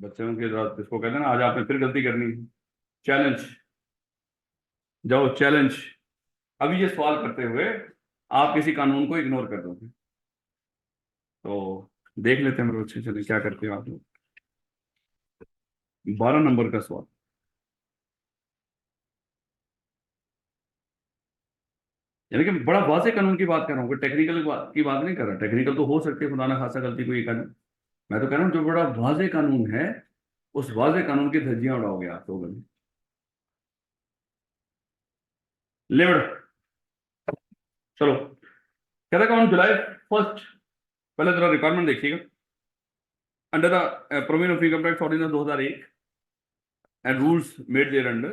बच्चों के साथ इसको कहते हैं ना, आज आपने फिर गलती करनी है। चैलेंज, जाओ चैलेंज। अभी ये सवाल करते हुए आप किसी कानून को इग्नोर कर दोगे, तो देख लेते हैं मेरे बच्चे, चलिए क्या करते हो आप लोग। 12 नंबर का सवाल। यानी कि बड़ा वाज़ेह कानून की बात कर रहा हूँ, टेक्निकल की बात नहीं कर रहा। टेक्निकल तो हो सकती है, खुदा ना खासा गलती कोई कर। मैं तो कह रहा हूँ जो बड़ा वाज़ेह कानून है, उस वाज़ेह कानून की धज्जियां उड़ाओगे आप लोग अभी। लिमिट, चलो। कहता है ऑन जुलाई 1, पहले जरा रिक्वायरमेंट देखिएगा। Under the provision of income tax ordinance 2001 and rules made thereunder,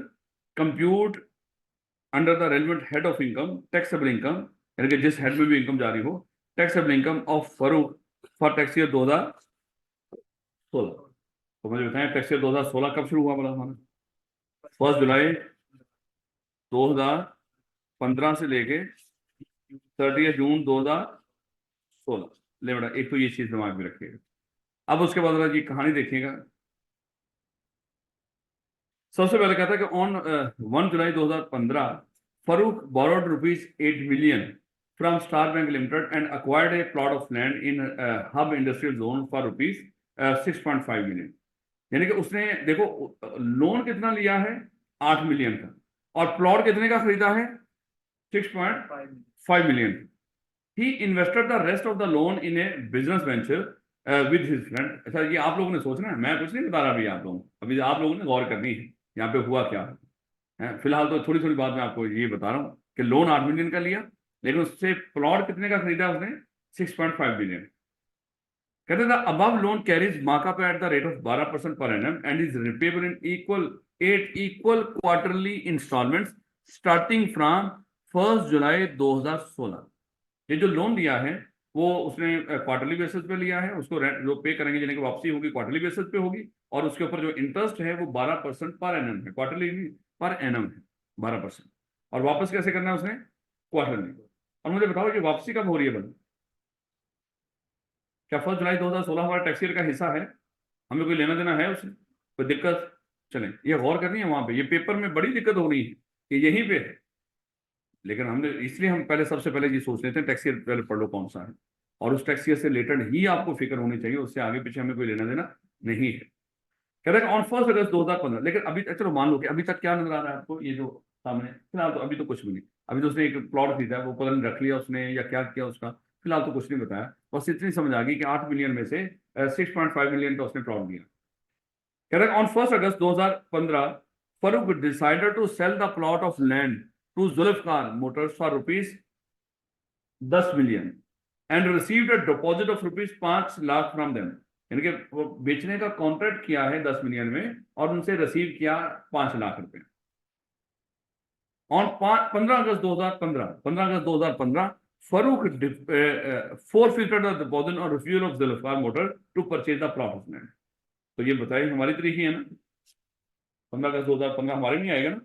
compute under the relevant head of income taxable income, यानी कि जिस हेड में भी इनकम जारी हो, taxable income of Farooq for tax year 2016। तो मुझे बताएं टैक्स ईयर 2016 कब शुरू हुआ बोला हमारा? 1 जुलाई 2015 से लेके 30 जून 2016। ले बेटा, एक तो ये चीज दिमाग में रखिएगा। अब उसके बाद जी कहानी देखिएगा। सबसे पहले कहता है कि on 1 July 2015 Farooq borrowed ₹8 million from star bank limited and acquired A plot of land in hub industrial zone for ₹6.5 million। यानी कि उसने देखो लोन कितना लिया है, 8 मिलियन का, और प्लॉट कितने का खरीदा है, 6.5 million। He invested the rest of the loan in A business venture with his friend. अच्छा, ये आप लोगों ने सोचना है, मैं कुछ नहीं बता रहा अभी आप लोगों को, अभी आप लोगों ने गौर करनी है यहाँ पे हुआ क्या है। फिलहाल तो थोड़ी थोड़ी बात मैं आपको ये बता रहा हूँ कि लोन 8 मिलियन का लिया, लेकिन उससे प्लॉट कितने का खरीदा उसने, 6.5 मिलियन। कहते थे above loan carries markup at the rate of 12% per annum and is repayable in equal quarterly instalments starting from 1 July 2016। ये जो लोन लिया है वो उसने क्वार्टरली बेसिस पे लिया है, उसको रेंट जो पे करेंगे, जिन्हें वापसी होगी क्वार्टरली बेसिस पे होगी, और उसके ऊपर जो इंटरेस्ट है वो 12% पर एनम है, क्वार्टरली नहीं पर एनम है 12%। और वापस कैसे करना है उसने, क्वार्टरली। और मुझे बताओ कि वापसी कब हो रही है बंद? क्या 1 जुलाई 2016 हमारा टैक्स ईयर का हिस्सा है? हमें कोई लेना देना है उससे? कोई दिक्कत? चलें, ये गौर करनी है वहां पे, ये पेपर में बड़ी दिक्कत हो रही है कि यहीं पे है। लेकिन हमने इसलिए हम पहले सबसे पहले ये सोच लेते हैं टैक्स ईयर पहले पढ़ लो कौन सा है, और उस टैक्स ईयर से रिलेटेड ही आपको फिक्र होनी चाहिए, उससे आगे पीछे हमें कोई लेना देना नहीं है। कह रहे हैं ऑन 1 अगस्त 2015। लेकिन अभी चलो मान लो कि अभी तक क्या नजर आ रहा है आपको, ये जो सामने फिलहाल तो अभी तो कुछ भी नहीं। अभी तो उसने एक प्लॉट खरीदा है, वो पता नहीं रख लिया उसने या क्या किया उसका, फिलहाल तो कुछ नहीं बताया। बस इतनी समझ आ गई कि 8 मिलियन में से 6.5 मिलियन का उसने प्लॉट दिया। कह रहे हैं on 1 August 2015 Farooq decided to sell the plot of land to Zulfiqar motors for ₹10 million and received a deposit of ₹5 lakh from them. यानी कि वो बेचने का कॉन्ट्रैक्ट किया है 10 मिलियन में, और उनसे रिसीव किया 5 लाख रुपए। On 15 August 2015 Farooq forfeited the deposit और रिफ्यूजल ऑफ जुल्फकार मोटर to purchase the plot of land. तो ये बताइए हमारी तरीक ही है ना, 15 अगस्त 2015 हमारे नहीं आएगा ना,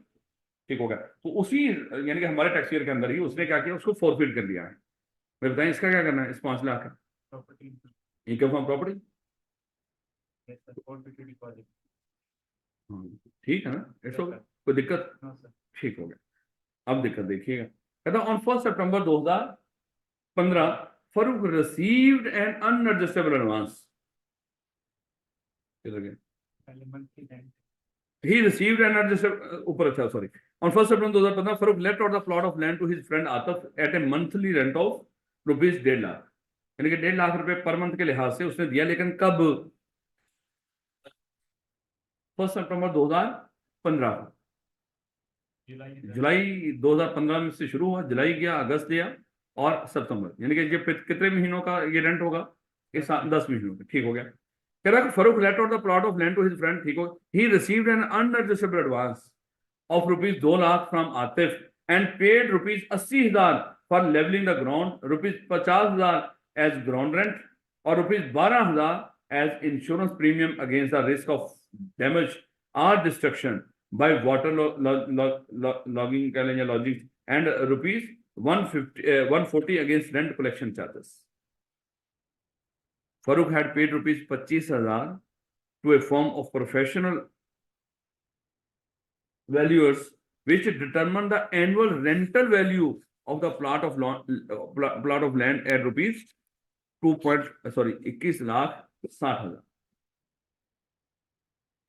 ठीक हो गया। तो उसी यानी कि हमारे टैक्स ईयर के अंदर ही उसने क्या किया, उसको फोरफिट कर दिया है। मैं बताएं इसका क्या करना है, इस 5 लाख का इनकम फ्रॉम प्रॉपर्टी। ठीक है ना, इट्स ओके, कोई दिक्कत? ठीक हो गया। अब दिक्कत देखिएगा, कहता on 1 September 2015 Farooq received an unadjustable advance. He received an adjustable ऊपर, अच्छा sorry. On 1 September 2015 Farooq let out the plot of land to his friend Atif at a monthly rent of ₹1.5 lakh. यानी कि 1.5 लाख रुपए पर मंथ के लिहाज से उसने दिया, लेकिन कब, 1 सितंबर 2015 को। जुलाई 2015 में से शुरू हुआ, जुलाई गया, अगस्त गया और सितंबर, यानी कि ये कितने महीनों का ये रेंट होगा, ये 10 महीनों का। ठीक हो गया। कह रहा है Farooq let out the plot of land to his friend, ठीक हो, he received an unadjustable advance of ₹2 lakh from Atif and paid ₹80,000 for levelling the ground, ₹50,000 as ground rent और ₹12,000 as insurance premium against the risk of damage और destruction by water logging lodging and ₹140 against rent collection charges. Farooq had paid ₹25,000 to a firm of professional valuers which determine the annual rental value of the plot of land at rupees 21,60,000।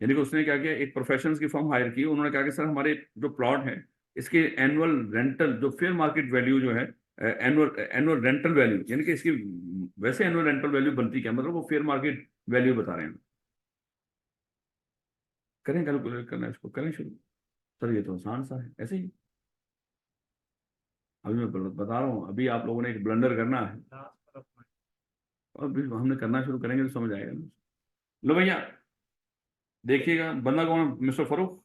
यानी कि उसने क्या किया, एक professionals की firm higher की, उन्होंने कहा कि सर हमारे जो प्लॉट है इसके एनुअल रेंटल जो फेयर मार्केट वैल्यू जो है, एनुअल रेंटल वैल्यू, यानी कि इसकी वैसे एनुअल रेंटल वैल्यू बनती क्या, मतलब वो फेयर मार्केट वैल्यू बता रहे हैं। करें कैलकुलेट करना है इसको, करें शुरू। सर ये तो आसान सा है, ऐसे ही अभी मैं बता रहा हूँ, अभी आप लोगों ने एक ब्लंडर करना है और अभी हमने करना शुरू करेंगे तो समझ आएगा। लो भैया देखिएगा, बंदा कौन है, मिस्टर फरूक,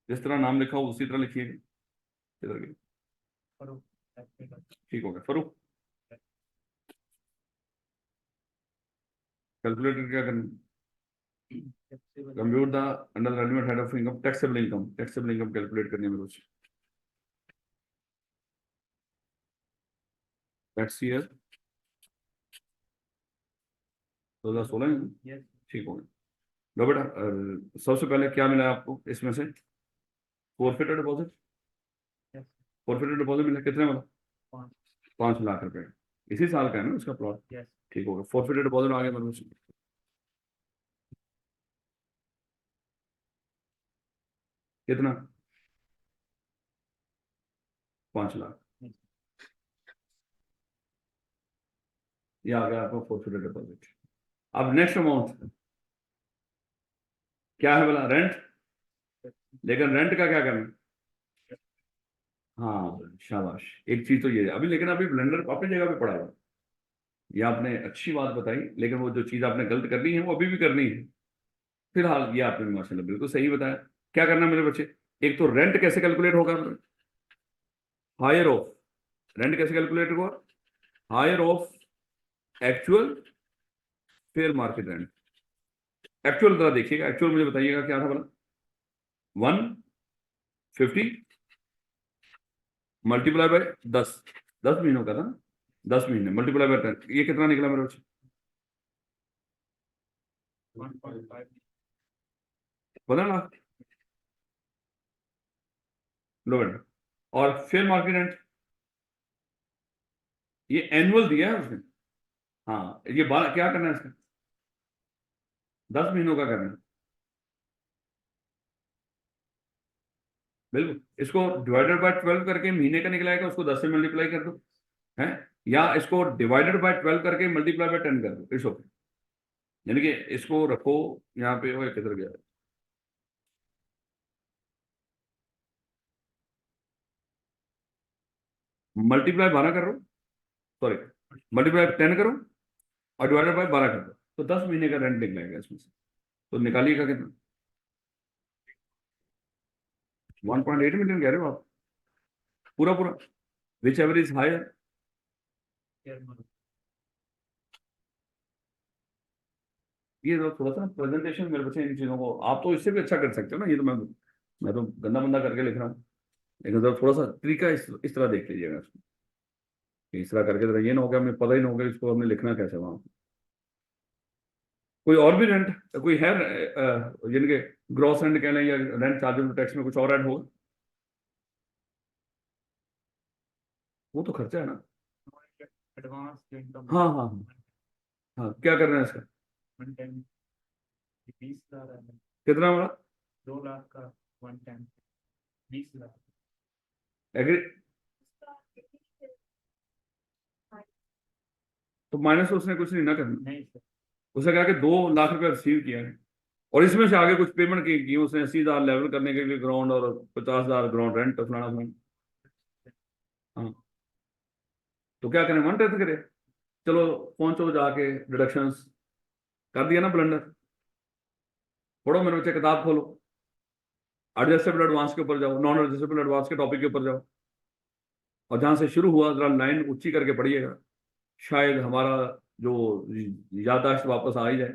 जिस तरह नाम लिखा हो उसी तरह लिखिएगा। किधर गए, ठीक हो गया फरूक। कैलकुलेटर क्या करना, compute the under the element head of income, taxable income, taxable income calculate करनी है मेरे को। टैक्स ईयर 2016, ठीक हो गया। लो बेटा, सबसे पहले क्या मिला आपको इसमें से, फोरफिटेड डिपॉजिट, फोरफिटेड डिपॉजिट मिला, कितने वाला, 5 लाख रुपए, इसी साल का है ना उसका प्लॉट, ठीक होगा। फोरफिटेड डिपॉजिट आ गया मेरे को, कितना, 5 लाख, ये आ गया आपका फोरफिटेड डिपॉजिट। अब नेक्स्ट अमाउंट क्या है बोला, रेंट, लेकिन रेंट का क्या करना, हाँ शाबाश, एक चीज तो ये है अभी, लेकिन अभी ब्लेंडर अपनी जगह पे पड़ा है, ये आपने अच्छी बात बताई, लेकिन वो जो चीज आपने गलत करनी है वो अभी भी करनी है। फिलहाल ये आपने माशाल्लाह बिल्कुल सही बताया। क्या करना मेरे बच्चे, एक तो रेंट कैसे कैलकुलेट होगा, हायर ऑफ, रेंट कैसे कैलकुलेट होगा, higher of actual fair market rent. Actual जरा देखिएगा, एक्चुअल मुझे बताइएगा क्या था बोला, 150 मल्टीप्लाई बाय 10, 10 महीनों का था ना, 10 महीने मल्टीप्लाई बाय 10, ये कितना निकला मेरे बच्चे, 15 लाख। लो बेटा, और फेयर मार्केट रेंट ये एनुअल दिया है उसने, हाँ ये क्या करना है इसका, 10 महीनों का करना है, बिल्कुल। इसको डिवाइडेड बाय 12 करके महीने का निकलाएगा, उसको 10 से मल्टीप्लाई कर दो, है, या इसको डिवाइडेड बाय 12 करके मल्टीप्लाई बाय 10 कर दो, इट्स ओके। यानी कि इसको रखो यहाँ पे, वो किधर गया, मल्टीप्लाई 12 कर लो, सॉरी मल्टीप्लाई 10 करो और डिवाइडेड बाय 12 कर दो, तो 10 महीने का रेंट निकलेगा इसमें से। तो निकालिएगा कितना, 1.8 मिलियन कह रहे हो आप, पूरा पूरा, विच एवर इज हायर। ये तो थोड़ा सा प्रेजेंटेशन मेरे बच्चे इन चीजों को, आप तो इससे भी अच्छा कर सकते हो ना, ये तो मैं तो गंदा बंदा करके लिख रहा हूँ, लेकिन जरा थोड़ा सा तरीका इस तरह देख लीजिएगा इसको, कि इस तरह करके जरा, ये ना होगा हमें पता ही ना होगा इसको हमने लिखना कैसे वहां। कोई और भी रेंट कोई है, जिनके ग्रॉस रेंट कह लें या रेंट चार्जेबल टैक्स में कुछ और ऐड होगा, वो तो खर्चा है ना। एडवांस इनकम, हाँ हाँ हाँ हाँ, क्या कर रहे हैं इसका, 20 लाख है, कितना बड़ा, 2 लाख का 110, 20 लाख। एग्री, तो माइनस तो उसने कुछ नहीं ना करना, नहीं सर, उसने कहा कि 2 लाख रुपया रिसीव किया है और इसमें से आगे कुछ पेमेंट की उसने, 80,000 लेवल करने के लिए ग्राउंड और 50,000 ग्राउंड रेंट फलाना फलाना, हाँ, तो क्या करें, 1/10 करें, चलो पहुंचो जाके डिडक्शंस, कर दिया ना ब्लंडर। पढ़ो मेरे बच्चे, किताब खोलो, एडजस्टेबल एडवांस के ऊपर जाओ, नॉन एडजस्टेबल एडवांस के टॉपिक के ऊपर जाओ, और जहां से शुरू हुआ जरा लाइन ऊंची करके पढ़िएगा, शायद हमारा जो याददाश्त वापस आ ही जाए।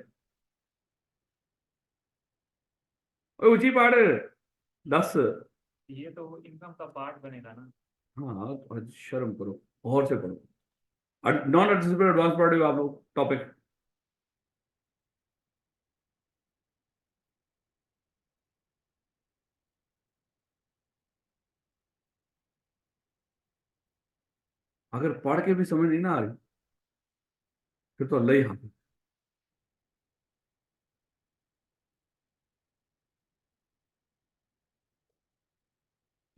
ओए ऊंची पढ़, 10, ये तो इनकम का पार्ट बनेगा ना। हाँ तो शर्म करो, और से पढ़ो, नॉन एडजस्टेबल एडवांस पढ़ रहे हो आप लोग टॉपिक, अगर पढ़ के भी समझ नहीं ना आ रही, फिर तो अल्लाह ही हाथ।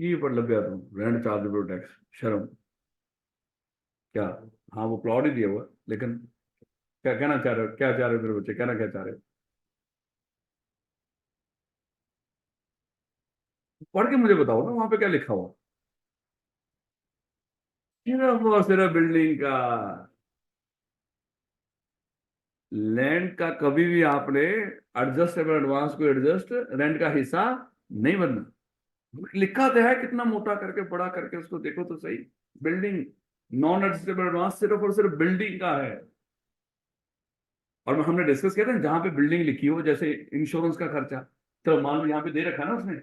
की पर लग गया तुम, रेंट चार्जेबल टैक्स, शर्म क्या? हाँ वो प्लॉट ही दिया हुआ है, लेकिन क्या कहना चाह रहे हो, क्या चाह रहे हो मेरे बच्चे, कहना क्या चाह रहे हो? पढ़ के मुझे बताओ ना वहां पे क्या लिखा हुआ। सिर्फ और सिर्फ बिल्डिंग का, लैंड का कभी भी आपने एडजस्टेबल एडवांस को एडजस्ट रेंट का हिस्सा नहीं बनना। लिखा तो है कितना मोटा करके, बड़ा करके, उसको देखो तो सही। बिल्डिंग, नॉन एडजस्टेबल एडवांस सिर्फ और सिर्फ बिल्डिंग का है। और हमने डिस्कस किया था जहां पे बिल्डिंग लिखी हो, जैसे इंश्योरेंस का खर्चा, तो मान लो यहाँ पे दे रखा है ना उसने,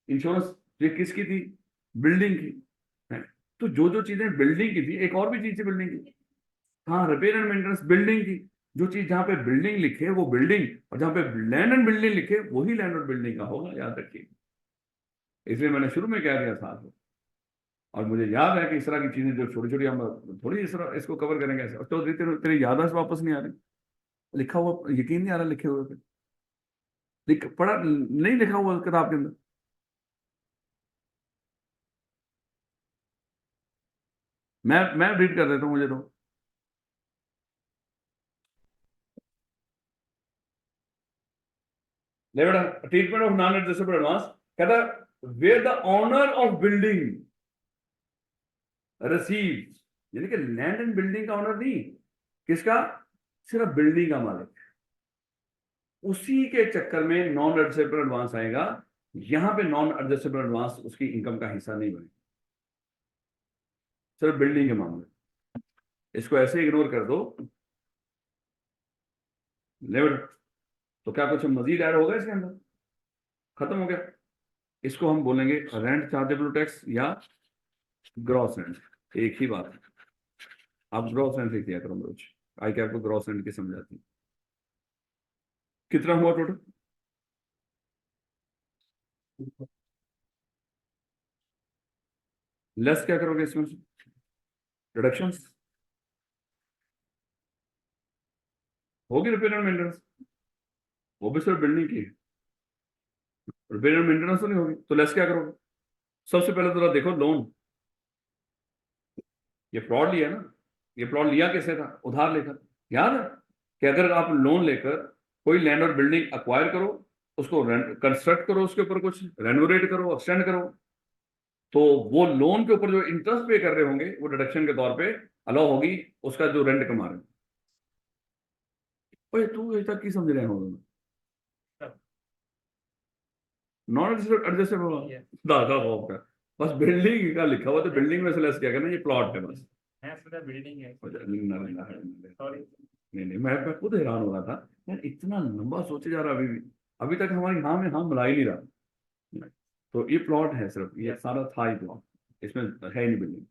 इंश्योरेंस ये किसकी थी? बिल्डिंग की है। तो जो जो चीजें बिल्डिंग की थी, एक और भी चीज थी बिल्डिंग की, हाँ रिपेयर एंड मेंटेनेंस बिल्डिंग की। जो चीज जहाँ पे बिल्डिंग लिखे वो बिल्डिंग, और जहाँ पे लैंड एंड बिल्डिंग लिखे वही लैंड और बिल्डिंग का होगा, याद रखिए। इसलिए मैंने शुरू में कह दिया था आपको। और मुझे याद है कि इस तरह की चीजें जो छोटी छोटी, हम थोड़ी इस तरह इसको कवर करेंगे ऐसे। तो तेरी याददाश्त वापस नहीं आ रही, लिखा हुआ यकीन नहीं आ रहा लिखे हुए पे, पढ़ा नहीं लिखा हुआ किताब के अंदर। मैं रीड कर देता हूँ, मुझे तो। ले बेटा, treatment of non adjustable advance, कहता where the owner of building receive, यानी कि लैंड एंड बिल्डिंग का ऑनर नहीं, किसका? सिर्फ बिल्डिंग का मालिक। उसी के चक्कर में नॉन एडजस्टेबल एडवांस आएगा। यहां पे नॉन एडजस्टेबल एडवांस उसकी इनकम का हिस्सा नहीं बनेगा, सिर्फ बिल्डिंग के मामले। इसको ऐसे इग्नोर कर दो। ले बेटा, तो क्या कुछ मजीद ऐड होगा इसके अंदर? खत्म हो गया। इसको हम बोलेंगे रेंट चार्जेबल टैक्स या ग्रॉस रेंट, एक ही बात है। आप ग्रॉस रेंट लिख दिया करो रोज, आई क्या आपको ग्रॉस रेंट की समझ आती है। कितना हुआ टोटल? लेस क्या करोगे इसमें से? रिडक्शन होगी, रिपेयर एंड मेंटेनेंस, वो भी सिर्फ बिल्डिंग की, रिपेयर एंड मेंटेनेंस तो नहीं होगी, तो लेस क्या करोगे? सबसे पहले तो देखो लोन, ये फ्रॉड लिया ना, ये फ्रॉड लिया किससे था? उधार लेकर। याद है कि अगर आप लोन लेकर कोई लैंड और बिल्डिंग अक्वायर करो, उसको कंस्ट्रक्ट करो, उसके ऊपर कुछ रेनोवेट करो, एक्सटेंड करो, तो वो लोन के ऊपर जो इंटरेस्ट पे कर रहे होंगे वो डिडक्शन के तौर पे अलाउ होगी, उसका जो रेंट कमा रहे हो। ओए तू ऐसा की समझ रहे हो? Non adjustable Yes. दादा बाप का, बस बिल्डिंग का लिखा हुआ, तो बिल्डिंग में से लेस क्या करना, ये प्लॉट है बस। Yes, the building है। नहीं Sorry. नहीं, मैं खुद हैरान हो रहा था यार, इतना लंबा सोचे जा रहा अभी भी, अभी तक हमारी हाँ में हाँ मिला ही नहीं रहा। तो ये प्लॉट है, सिर्फ ये सारा था ही प्लॉट, इसमें है ही नहीं बिल्डिंग।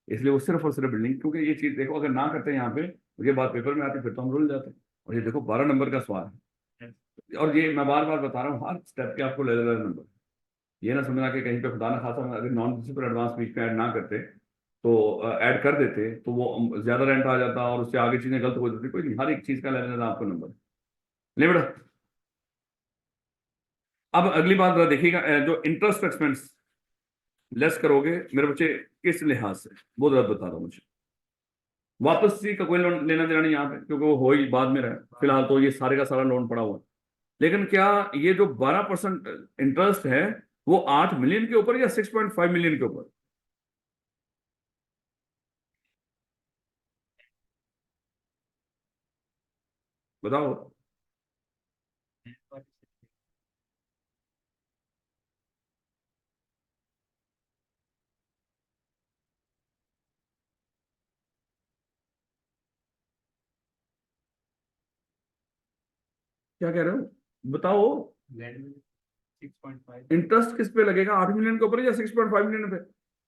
इसलिए वो सिर्फ और सिर्फ बिल्डिंग, क्योंकि ये चीज देखो अगर ना करते यहाँ पे, ये बात पेपर में आती फिर तो हम रुल जाते। और ये देखो 12 नंबर का सवाल Yes. है, और ये मैं बार बार बता रहा हूँ, हर स्टेप के आपको ले ले नंबर। ये ना समझना कि कहीं पे खुदा ना खासा अगर नॉन प्रिंसिपल एडवांस बीच में ऐड ना करते, तो ऐड कर देते तो वो ज्यादा रेंट आ जाता और उससे आगे चीजें गलत हो जाती। कोई नहीं, हर एक चीज का ले लेना आपको नंबर। ले बेटा, अब अगली बात जरा देखिएगा, जो इंटरेस्ट एक्सपेंस लेस करोगे मेरे बच्चे, किस लिहाज से, वो जरा बता दो मुझे। वापस सी का कोई लोन लेना देना नहीं यहाँ पे, क्योंकि वो हो ही बाद में रहा है, फिलहाल तो ये सारे का सारा लोन पड़ा हुआ है। लेकिन क्या ये जो 12% इंटरेस्ट है, वो 8 मिलियन के ऊपर या 6.5 मिलियन के ऊपर? बताओ। क्या कह रहे हो, बताओ। Land में 6.5। इंटरेस्ट किस पे लगेगा, 8 मिलियन के ऊपर या 6.5 मिलियन पे?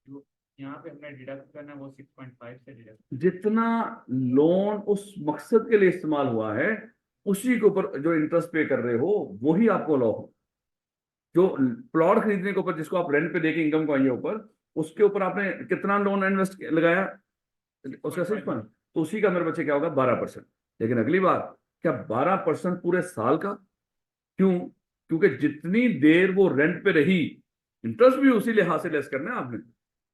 जो यहाँ पे हमने डिडक्ट करना है वो 6.5 से डिडक्ट। जितना लोन उस मकसद के लिए इस्तेमाल हुआ है, उसी के ऊपर जो इंटरेस्ट पे कर रहे हो वही आपको लो हो। जो प्लॉट खरीदने के ऊपर, जिसको आप रेंट पे देके इनकम को आइए ऊपर, उसके ऊपर आपने कितना लोन इन्वेस्ट लगाया? उसका 6 पॉइंट, तो उसी का मेरे बच्चे क्या होगा 12%। लेकिन अगली बार क्या 12% पूरे साल का? क्यों? क्योंकि जितनी देर वो रेंट पे रही, इंटरेस्ट भी उसी लिहाज से लेस करना है आपने।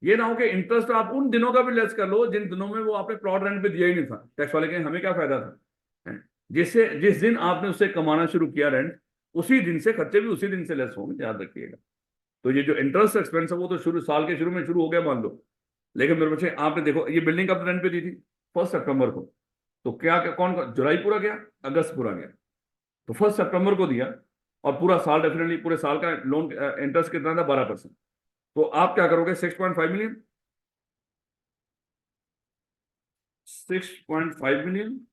ये ना हो कि इंटरेस्ट आप उन दिनों का भी लेस कर लो जिन दिनों में वो आपने प्लॉट रेंट पे दिया ही नहीं था। टैक्स वाले कहें हमें क्या फायदा था, हैं? जिस दिन आपने उससे कमाना शुरू किया रेंट, उसी दिन से खर्चे भी उसी दिन से लेस होंगे, याद रखिएगा। तो ये जो इंटरेस्ट एक्सपेंस है वो तो शुरू साल के शुरू में शुरू हो गया मान लो। लेकिन मेरे बच्चे आपने देखो ये बिल्डिंग कब रेंट पे दी थी? 1 सितंबर को। तो क्या क्या कौन जुलाई पूरा गया, अगस्त पूरा गया, तो 1 सितंबर को दिया। और पूरा साल डेफिनेटली पूरे साल का लोन इंटरेस्ट कितना था? 12%। तो आप क्या करोगे? 6.5 मिलियन, 6.5 मिलियन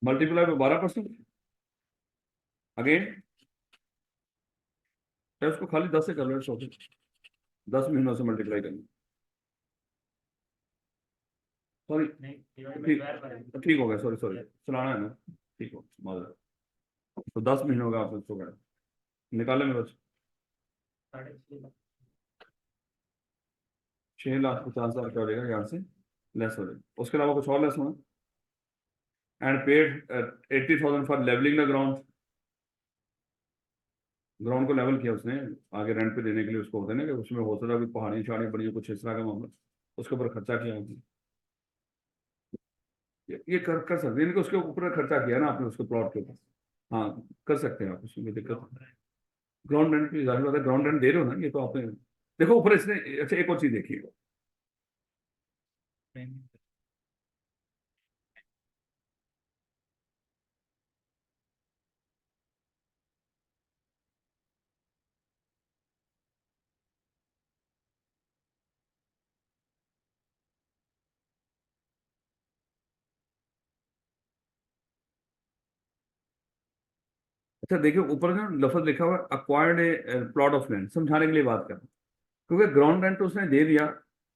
मल्टीप्लाई में 12%। अगेन उसको खाली 10 से कर लो, 10 महीनों से मल्टीप्लाई करना। सॉरी, नहीं डिवाइड बाय ठीक 12 करेंगे। ठीक हो गया, सॉरी सॉरी, चलाना है ना, ठीक हो माजूर। तो 10 महीनों का आप उसको करें, निकाले मेरे बच्चे। 6.5 लाख। 6,50,000 का हो जाएगा यहाँ से, लेस हो जाएगा। उसके अलावा कुछ और लेस होना? And paid 80,000 for levelling the ground. Ground को लेवल किया उसने आगे रेंट पे देने के लिए, उसको होता है ना कि उसमें हो सकता है कि पहाड़ी शहाड़ी बड़ी हो, कुछ इस तरह का मामला, उसके ऊपर खर्चा किया आपने। ये कर सकते हैं, इनके उसके ऊपर खर्चा किया ना आपने उसके प्लॉट के ऊपर। हाँ, कर सकते हैं आप, उसमें कोई दिक्कत। ग्राउंड रेंट की जाहिर बात है, ग्राउंड रेंट दे रहे हो ना, ये तो आपने देखो ऊपर इसने। अच्छा एक और चीज देखिएगा, अच्छा देखिए ऊपर ना लफ्ज लिखा हुआ है acquired A plot of land, समझाने के लिए बात कर रहा हूं। क्योंकि ग्राउंड रेंट तो उसने दे दिया,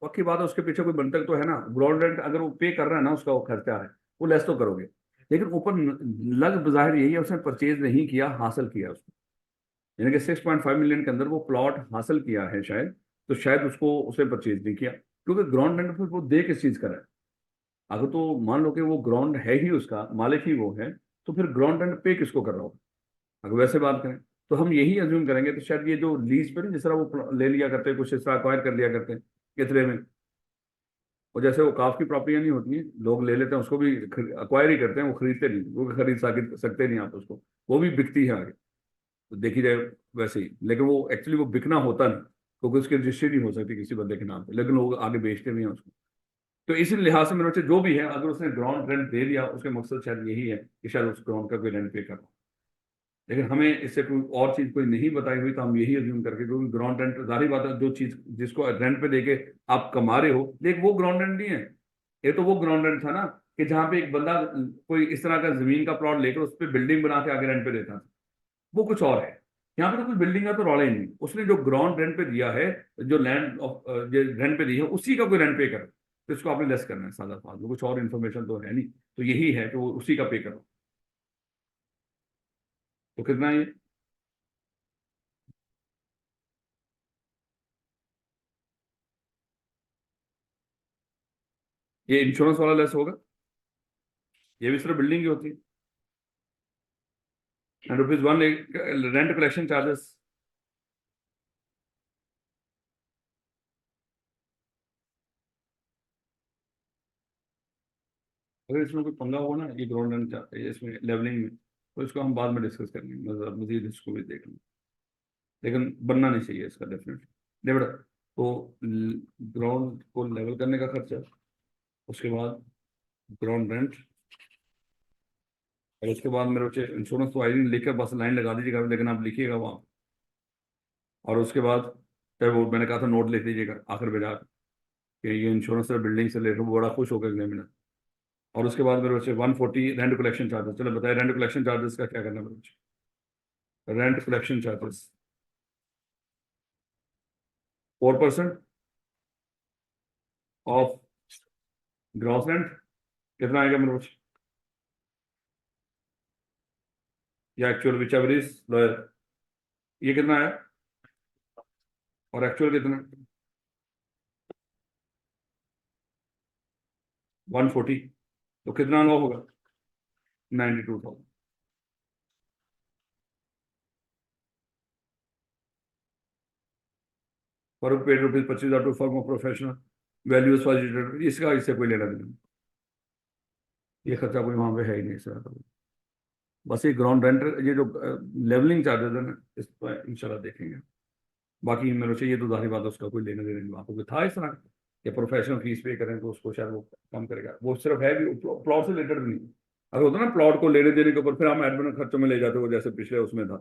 पक्की बात है उसके पीछे कोई बनतक तो है ना। ग्राउंड रेंट अगर वो पे कर रहा है ना, उसका वो खर्चा है, वो लेस तो करोगे। लेकिन ऊपर लग बाहिर यही है, उसने परचेज नहीं किया, हासिल किया उसको। यानी कि 6.5 मिलियन के अंदर वो प्लॉट हासिल किया है शायद, तो शायद उसको उसने परचेज नहीं किया। क्योंकि ग्राउंड रेंट फिर वो दे किस चीज का रहा है? अगर तो मान लो कि वो ग्राउंड है ही उसका, मालिक ही वो है, तो फिर ग्राउंड रेंट पे किसको कर रहा होगा? अगर वैसे बात करें तो हम यही अज्यूम करेंगे, तो शायद ये जो लीज पे ना जिस तरह वो ले लिया करते हैं, कुछ इस तरह अक्वायर कर लिया करते हैं कितने में। और जैसे वो काफ की प्रॉपर्टियां नहीं होती हैं, लोग ले लेते हैं उसको भी, अक्वायर ही करते हैं, वो खरीदते नहीं, वो भी खरीद सकते नहीं आप उसको, वो भी बिकती है आगे, तो देखी जाए वैसे ही। लेकिन वो एक्चुअली वो बिकना होता नहीं, क्योंकि उसकी रजिस्ट्री नहीं हो सकती किसी बंदे के नाम पे, लेकिन लोग आगे बेचते भी हैं उसको। तो इसी लिहाज से मेरे बच्चे जो भी है, अगर उसने ग्राउंड रेंट दे दिया, उसके मकसद शायद यही है कि शायद उस ग्राउंड का कोई रेंट पे कर। लेकिन हमें इससे कोई और चीज कोई नहीं बताई हुई, तो हम यही अज्यूम करके, क्योंकि ग्राउंड रेंट जाहिर बात है, जो चीज जिसको रेंट पे देके आप कमा रहे हो, लेकिन वो ग्राउंड रेंट नहीं है। ये तो वो ग्राउंड रेंट था ना कि जहाँ पे एक बंदा कोई इस तरह का जमीन का प्लॉट लेकर उस पर बिल्डिंग बना के आगे रेंट पे देता था, वो कुछ और है। यहाँ पे तो कुछ बिल्डिंग का तो रौला ही नहीं, उसने जो ग्राउंड रेंट पे दिया है, जो लैंड ऑफ जो रेंट पे दी है, उसी का कोई रेंट पे कर, तो इसको आपने लेस करना है, सादा बात, कुछ और इन्फॉर्मेशन तो है नहीं। तो यही है कि वो उसी का पे करो। तो कितना है ये इंश्योरेंस वाला लेस होगा? ये भी सिर्फ बिल्डिंग की होती है। And ₹1 rent collection charges. अगर इसमें कोई पंगा हुआ ना, ये ग्राउंड रेंट इसमें लेवलिंग में, तो इसको हम बाद में डिस्कस करेंगे, मतलब मजीद इसको भी देख लेंगे। लेकिन बनना नहीं चाहिए इसका डेफिनेटली, नहीं बेटा। तो ग्राउंड को लेवल करने का खर्चा, उसके बाद ग्राउंड रेंट, और उसके बाद मेरे बच्चे इंश्योरेंस तो आई लिखकर बस लाइन लगा दीजिएगा, लेकिन आप लिखिएगा वहाँ। और उसके बाद चाहे वो मैंने कहा था नोट लिख दीजिएगा आखिर में जाकर कि ये इंश्योरेंस है बिल्डिंग से लेकर, वो बड़ा खुश होकर एग्जामिनर। और उसके बाद मेरे बच्चे 140 रेंट कलेक्शन चार्जेस। चलो बताइए रेंट कलेक्शन चार्जेस का क्या करना है मेरे बच्चे? Rent collection charges 4% of gross rent, कितना आएगा मेरे बच्चे? या actual, which ever is lower. ये कितना है और एक्चुअल कितना? 140। तो कितना लॉ होगा? 92,000। पर paid rupees 25,000 to firm of professional values for, इसका इससे कोई लेना देना नहीं। ये खर्चा कोई वहां पे है ही नहीं सर। बस ये ग्राउंड रेंट, ये जो लेवलिंग चार्जेस है ना, इस पर इंशाल्लाह देखेंगे। बाकी मेरे से ये तो जाहिर बात है, उसका कोई लेना देना नहीं वहाँ पे था इस तरह कि प्रोफेशनल फीस पे करें तो उसको शायद वो कम करेगा। वो सिर्फ है भी प्लॉट से रिलेटेड भी नहीं। अगर होता ना प्लॉट को लेने देने के ऊपर फिर हम एडमिन खर्चों में ले जाते हो, जैसे पिछले उसमें था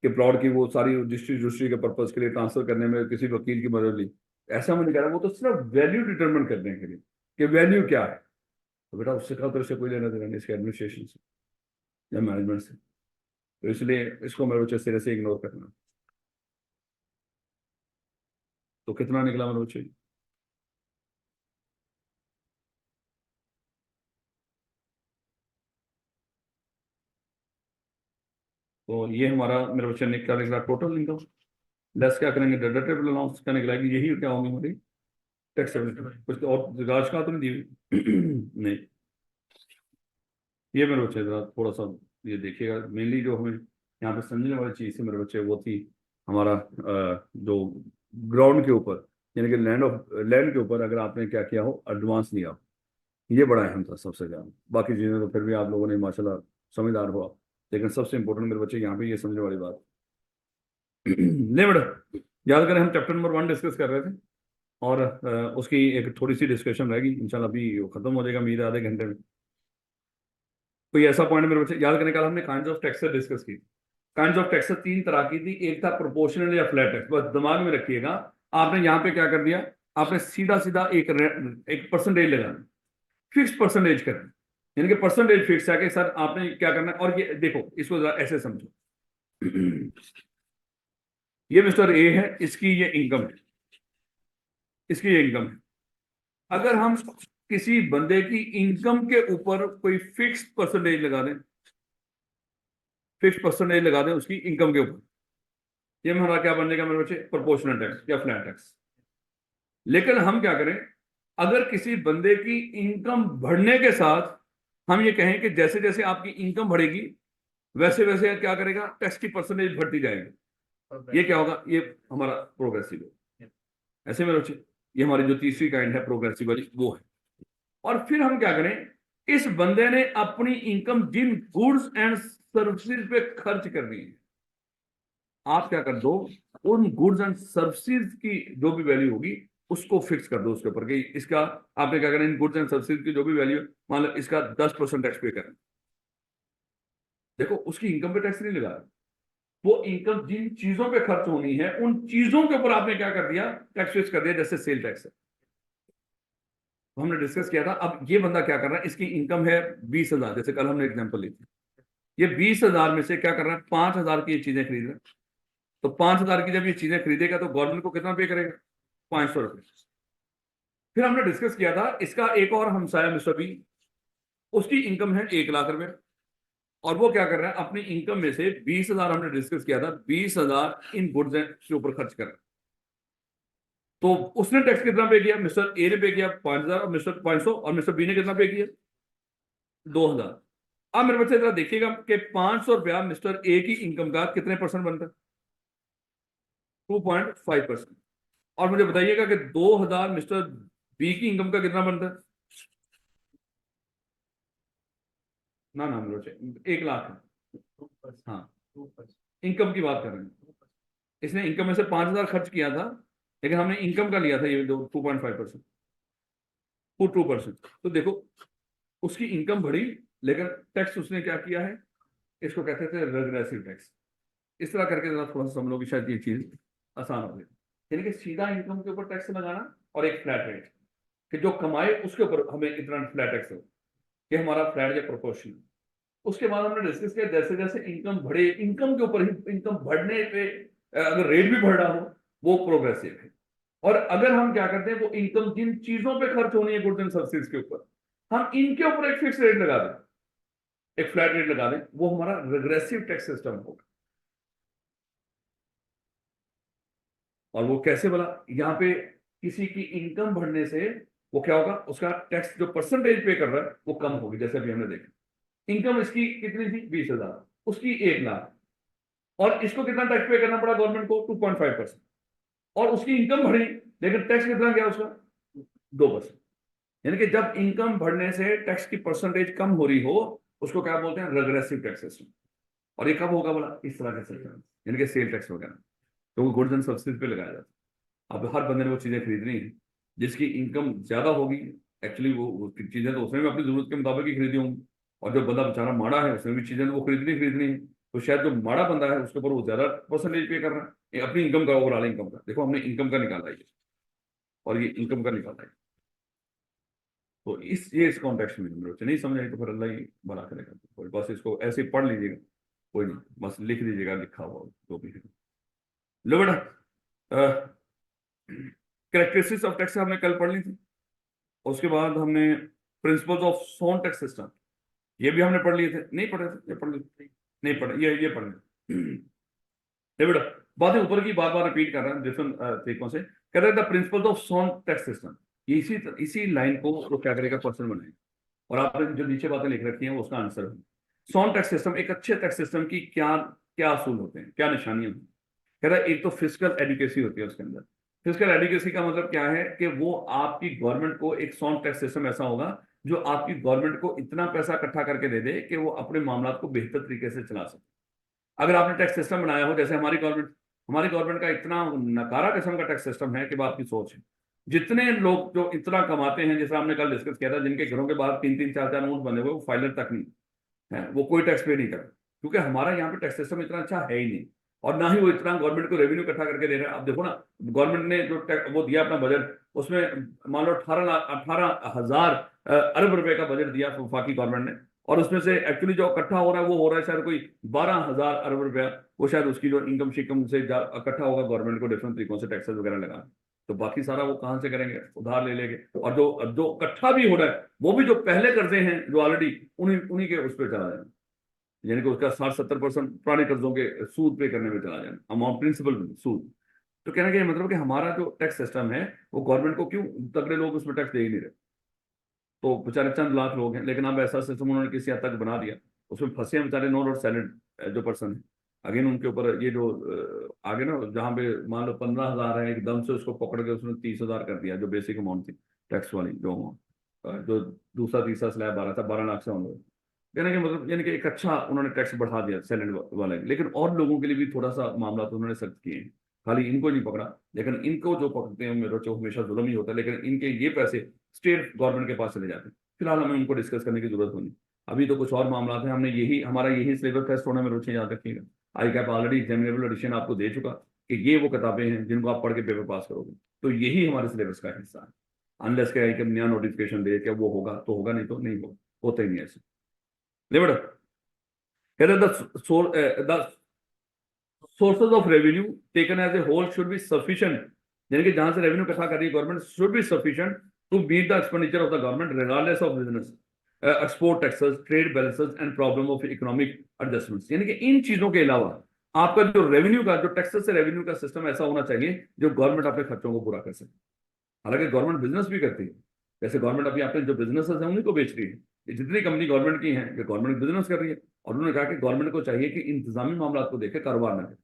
कि प्लॉट की वो सारी रजिस्ट्री के पर्पज के लिए ट्रांसफर करने में किसी वकील की मदद ली। ऐसा मैं नहीं कह रहा, वो तो सिर्फ वैल्यू डिटरमिन करने के लिए कि वैल्यू क्या है। तो बेटा उससे कहा, तो इससे कोई लेना देना नहीं, इसके एडमिनिस्ट्रेशन से या मैनेजमेंट से। तो इसलिए इसको मेरे बच्चे सिरे से इग्नोर करना। तो कितना निकला मेरे बच्चे? तो ये हमारा मेरे बच्चे ने क्या निकला टोटल इनकम, लेस क्या करेंगे डिडक्टेबल अलाउंस क्या निकलेगी, यही क्या होंगी हमारी टैक्स। कुछ और राज का तो नहीं दी हुई नहीं। ये मेरे बच्चे जरा थोड़ा सा ये देखिएगा। मेनली जो हमें यहाँ पे समझने वाली चीज़ थी मेरे बच्चे, वो थी हमारा जो ग्राउंड के ऊपर, यानी कि लैंड के ऊपर अगर आपने क्या किया हो, एडवांस लिया हो, ये बड़ा अहम था सबसे ज़्यादा। बाकी चीज़ें तो फिर भी आप लोगों ने माशाल्लाह समझदार हुआ, लेकिन सबसे इंपॉर्टेंट मेरे बच्चे यहाँ पे ये समझने वाली बात नहीं बेटा, याद करें हम चैप्टर नंबर 1 डिस्कस कर रहे थे और उसकी एक थोड़ी सी डिस्कशन रहेगी इंशाल्लाह, अभी वो खत्म हो जाएगा उम्मीद है आधे घंटे में। कोई ऐसा पॉइंट मेरे बच्चे याद करने का, हमने काइंड्स ऑफ टैक्सेस डिस्कस की। काइंड्स ऑफ टैक्सेस 3 तरह की थी, एक था प्रोपोर्शनल या फ्लैट टैक्स। बस दिमाग में रखिएगा, आपने यहाँ पे क्या कर दिया, आपने सीधा सीधा एक परसेंटेज लगाना, फिक्स परसेंटेज करना, यानी कि परसेंटेज फिक्स है कि सर आपने क्या करना है। और ये देखो, इसको जरा ऐसे समझो, ये मिस्टर ए है, इसकी ये इनकम है, इसकी ये इनकम है। अगर हम किसी बंदे की इनकम के ऊपर कोई फिक्स परसेंटेज लगा दें, फिक्स परसेंटेज लगा दें उसकी इनकम के ऊपर, ये हमारा क्या बनेगा मेरे बच्चे, प्रोपोर्शनल टैक्स या फ्लैट टैक्स। लेकिन हम क्या करें, अगर किसी बंदे की इनकम बढ़ने के साथ हम ये कहें कि जैसे जैसे आपकी इनकम बढ़ेगी वैसे वैसे क्या करेगा, टैक्स की परसेंटेज बढ़ती जाएगी, ये क्या होगा, ये हमारा प्रोग्रेसिव है। ऐसे मेरे बच्चे, ये हमारी जो तीसरी काइंड है प्रोग्रेसिव वाली, वो है। और फिर हम क्या करें, इस बंदे ने अपनी इनकम जिन गुड्स एंड सर्विसेज पे खर्च करनी है, आप क्या कर दो, उन गुड्स एंड सर्विसेज की जो भी वैल्यू होगी उसको फिक्स कर दो उसके ऊपर कि इसका, आपने क्या करना, इन गुड्स एंड सर्विसेज की जो भी वैल्यू, मान लो इसका 10% टैक्स पे करना। देखो उसकी इनकम पे टैक्स नहीं लगा, वो इनकम जिन चीजों पे खर्च होनी है उन चीजों के ऊपर आपने क्या कर दिया, टैक्स फिक्स कर दिया, जैसे सेल टैक्स है। तो हमने डिस्कस किया था, अब ये बंदा क्या कर रहा है, इसकी इनकम है 20,000, जैसे कल हमने एग्जांपल ली थी, ये 20,000 में से क्या कर रहा है, 5,000 की ये चीजें खरीद रहा है। तो 5,000 की जब ये चीजें खरीदेगा तो गवर्नमेंट को कितना पे करेगा, 500 रुपए। फिर हमने डिस्कस किया था इसका एक और हमसाया मिस्टर बी, उसकी इनकम है 1 लाख रुपए, और वो क्या कर रहा है, अपनी इनकम में से 20,000, हमने डिस्कस किया था 20,000 इन गुड्स के ऊपर खर्च कर रहा है। तो उसने टैक्स कितना पे किया, मिस्टर ए ने पे किया 5,000 और मिस्टर 500, और मिस्टर बी ने कितना पे किया 2,000। अब मेरे बच्चे जरा देखिएगा कि 500 रुपया मिस्टर ए की इनकम का कितने परसेंट बनता है, 2.5%। और मुझे बताइएगा कि 2,000 मिस्टर बी की इनकम का कितना बनता है, ना ना मेरे बच्चे 1 लाख है। हाँ, इनकम की बात कर रहे हैं, इसने इनकम में से 5,000 खर्च किया था, लेकिन हमने इनकम का लिया था ये 2.5%, 2%। तो देखो उसकी इनकम बढ़ी, लेकिन टैक्स उसने क्या किया है, इसको कहते थे रेग्रेसिव टैक्स। इस तरह करके जरा थोड़ा सा समझ लो कि शायद ये चीज आसान हो गई, यानी कि सीधा इनकम के ऊपर टैक्स लगाना और एक फ्लैट रेट कि जो कमाए उसके ऊपर हमें इतना फ्लैट टैक्स हो, ये हमारा फ्लैट या प्रोपोर्शन। उसके बाद हमने डिस्कस किया जैसे जैसे इनकम बढ़े, इनकम के ऊपर ही, इनकम बढ़ने पे अगर रेट भी बढ़ रहा हो वो प्रोग्रेसिव है। और अगर हम क्या करते हैं, वो इनकम जिन चीजों पे खर्च होनी है गुड्स एंड सर्विसेज के ऊपर, हम इनके ऊपर एक फिक्स रेट लगा दें। एक फ्लैट रेट लगा दें, वो हमारा रिग्रेसिव टैक्स सिस्टम होगा। और वो कैसे बोला, यहाँ पे किसी की इनकम बढ़ने से वो क्या होगा, उसका टैक्स जो परसेंटेज पे कर रहा है वो कम होगी। जैसे अभी हमने देखा, इनकम इसकी कितनी थी 20,000, उसकी 1 लाख, और इसको कितना टैक्स पे करना पड़ा गवर्नमेंट को 2.5%, और उसकी इनकम बढ़ी लेकिन टैक्स कितना गया उसका 2%। यानी कि जब इनकम बढ़ने से टैक्स की परसेंटेज कम हो रही हो, उसको क्या बोलते हैं, रेग्रेसिव टैक्स सिस्टम। और ये कब होगा बोला, इस तरह का सिस्टम, यानी कि सेल टैक्स वगैरह, तो वो गुड्स एंड सर्विसेज पे लगाया जाता है। अब हर बंदे ने वो चीजें खरीदनी है, जिसकी इनकम ज्यादा होगी, एक्चुअली वो चीजें तो उसने भी अपनी जरूरत के मुताबिक ही खरीदी होंगी, और जो बंदा बेचारा माड़ा है उसने भी चीजें तो वो खरीदनी है, तो शायद जो माड़ा बंदा है उसके ऊपर वो ज्यादा परसेंटेज पे कर रहा है, ये अपनी इनकम का, ओवरऑल इनकम का। देखो हमने इनकम का निकाला है, और ये इनकम का निकाला है। तो इस कॉन्टेक्स्ट में मेरे को नहीं समझ आई, तो फिर अल्लाह ही भला करेगा। कोई बस इसको ऐसे ही पढ़ लीजिएगा, कोई नहीं, बस लिख दीजिएगा लिखा हुआ जो भी है। लो बेटा, कैरेक्टरिस्टिक्स ऑफ टैक्स हमने कल पढ़ ली थी। उसके बाद हमने principles of sound tax system, ये भी हमने पढ़ लिए थे, नहीं पढ़े थे, ये पढ़ लिए थे? नहीं पढ़े, ये पढ़ लिए। ये बेटा बातें ऊपर की बार बार रिपीट कर रहे हैं डिफरेंट तरीकों से। कह रहे थे principles of sound tax system, इसी लाइन को वो क्या करेगा, क्वेश्चन बनाएगा, और आपने जो नीचे बातें लिख रखी हैं उसका आंसर है। सोन टैक्स सिस्टम, एक अच्छे टैक्स सिस्टम की क्या क्या असूल होते हैं, क्या निशानियां होती हैं। कह रहा है एक तो फिजिकल एडुकेसी होती है उसके अंदर। फिजिकल एडुकेसी का मतलब क्या है कि वो आपकी गवर्नमेंट को, एक सोन टैक्स सिस्टम ऐसा होगा जो आपकी गवर्नमेंट को इतना पैसा इकट्ठा करके दे दे कि वो अपने मामला को बेहतर तरीके से चला सके। अगर आपने टैक्स सिस्टम बनाया हो, जैसे हमारी गवर्नमेंट का इतना नकारा किस्म का टैक्स सिस्टम है कि बात की सोच है। जितने लोग जो इतना कमाते हैं, जैसे हमने कल डिस्कस किया था, जिनके घरों के बाहर 3-3 4-4 नोट बने हुए, वो फाइलर तक नहीं है, वो कोई टैक्स पे नहीं करता, क्योंकि हमारा यहाँ पे टैक्स सिस्टम इतना अच्छा है ही नहीं, और ना ही वो इतना गवर्नमेंट को रेवेन्यू इकट्ठा करके दे रहा है। आप देखो ना, गवर्नमेंट ने जो वो दिया अपना बजट, उसमें मान लो 18,000 अरब रुपए का बजट दिया वफाकी गवर्नमेंट ने, और उसमें से एक्चुअली जो इकट्ठा हो रहा है वो हो रहा है शायद कोई 12,000 अरब रुपया, वो शायद उसकी जो इनकम शिकम से इकट्ठा होगा गवर्नमेंट को डिफरेंट तरीकों से टैक्सेस वगैरह लगा। तो बाकी सारा वो कहां से करेंगे, उधार ले लेंगे, और जो जो इकट्ठा भी हो रहा है वो भी जो पहले कर्जे हैं जो ऑलरेडी, उन्हीं उन्हीं के उस पर चला जाए, यानी कि उसका 60-70% पुराने कर्जों के सूद पे करने में चला जाए, अमाउंट प्रिंसिपल सूद। तो कहने का ये मतलब कि हमारा जो टैक्स सिस्टम है वो गवर्नमेंट को, क्यों तगड़े लोग उसमें टैक्स दे ही नहीं रहे, तो बेचारे चंद लाख लोग हैं, लेकिन अब ऐसा सिस्टम उन्होंने किसी हद तक बना दिया, उसमें फंसे हैं बेचारे नॉन और सैलड जो पर्सन है। अगेन उनके ऊपर ये जो आगे ना, जहाँ पे मान लो 15,000 है, एकदम से उसको पकड़ के उसने 30,000 कर दिया, जो बेसिक अमाउंट थी टैक्स वाली, जो जो दूसरा तीसरा स्लैब आ रहा था 12 लाख से ऑन, कहने का मतलब यानी कि एक अच्छा उन्होंने टैक्स बढ़ा दिया सैलड वाले। लेकिन और लोगों के लिए भी थोड़ा सा मामला तो उन्होंने सख्त किए हैं, खाली इनको नहीं पकड़ा, लेकिन इनको जो पकड़ते हैं मेरे को हमेशा जुल्म ही होता है, लेकिन इनके ये पैसे स्टेट गवर्नमेंट के पास चले जाते हैं। फिलहाल हमें उनको डिस्कस करने की जरूरत होनी, अभी तो कुछ और मामला है। हमने हमारा यही सिलेबस टेस्ट होना में रुचि याद रखिएगा। आई कैप ऑलरेडी एग्जामिनेबल एडिशन आपको दे चुका कि ये वो किताबें हैं जिनको आप पढ़ के पेपर पास करोगे, तो यही हमारे सिलेबस का हिस्सा है। अनलेस का नया नोटिफिकेशन दे क्या वो होगा तो होगा, नहीं तो नहीं होगा, होता ही नहीं ऐसे। Limited. Here the sources of revenue taken as a whole should be sufficient. यानी कि जहां से रेवेन्यू इकट्ठा कर रही है government, should be sufficient to meet the expenditure of the government regardless of business, export taxes, trade balances and problem of economic adjustments. यानी कि इन चीजों के अलावा आपका जो रेवेन्यू का, जो टैक्सेस से रेवेन्यू का सिस्टम ऐसा होना चाहिए जो गवर्नमेंट अपने खर्चों को पूरा कर सके। हालांकि गवर्नमेंट बिजनेस भी करती है, जैसे गवर्नमेंट अभी आपने जो बिजनेसेस हैं उन्हीं को बेच रही है, ये जितनी कंपनी गवर्नमेंट की हैं ये गवर्नमेंट बिजनेस कर रही है। और उन्होंने कहा कि गवर्नमेंट को चाहिए कि इंतजामी मामला को देखे, कारोबार ना करे,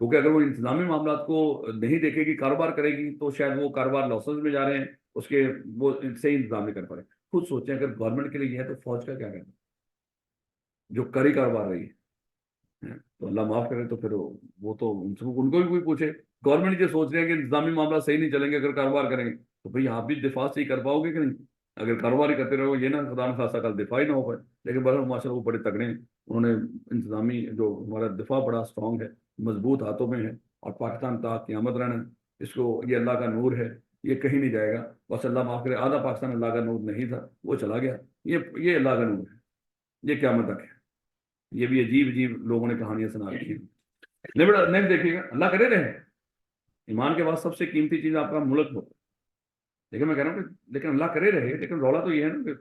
क्योंकि अगर वो इंतजामी मामला को नहीं देखेगी, कारोबार करेगी, तो शायद वो कारोबार लॉसेस में जा रहे हैं उसके, वो सही इंतजाम नहीं कर पा रहे। खुद सोचें, अगर गवर्नमेंट के लिए ये है तो फौज का क्या करना, जो करी कारोबार रही है। तो अल्लाह माफ करे, तो फिर वो तो उनको भी कोई पूछे, गवर्नमेंट ये सोच रहे हैं कि इंतजामी मामला सही नहीं चलेंगे अगर कारोबार करेंगे, तो भाई आप भी दिफा सही कर पाओगे कि नहीं। अगर कारोबार ही करते रहो, ये ना खुदा न खासा कल दिफा ही ना हो पाए। लेकिन बहरहाल माशाल्लाह वो बड़े तगड़े हैं, उन्होंने इंतजामी जो हमारा दिफा बड़ा स्ट्रांग है, मजबूत हाथों में है, और पाकिस्तान ता क़यामत रहना है। इसको, ये अल्लाह का नूर है, ये कहीं नहीं जाएगा। बस अल्लाह माफ करे, आधा पाकिस्तान अल्लाह का नूर नहीं था, वो चला गया, ये अल्लाह का नूर है, ये क़यामत तक है। ये भी अजीब अजीब लोगों ने कहानियां सुना रखी है। नहीं बेटा, नेक्स्ट देखिएगा, अल्लाह करे रहे, ईमान के बाद सबसे कीमती चीज आपका मुल्क हो। लेकिन मैं कह रहा हूँ कि लेकिन अल्लाह करे रहे, लेकिन रौला तो ये है ना कि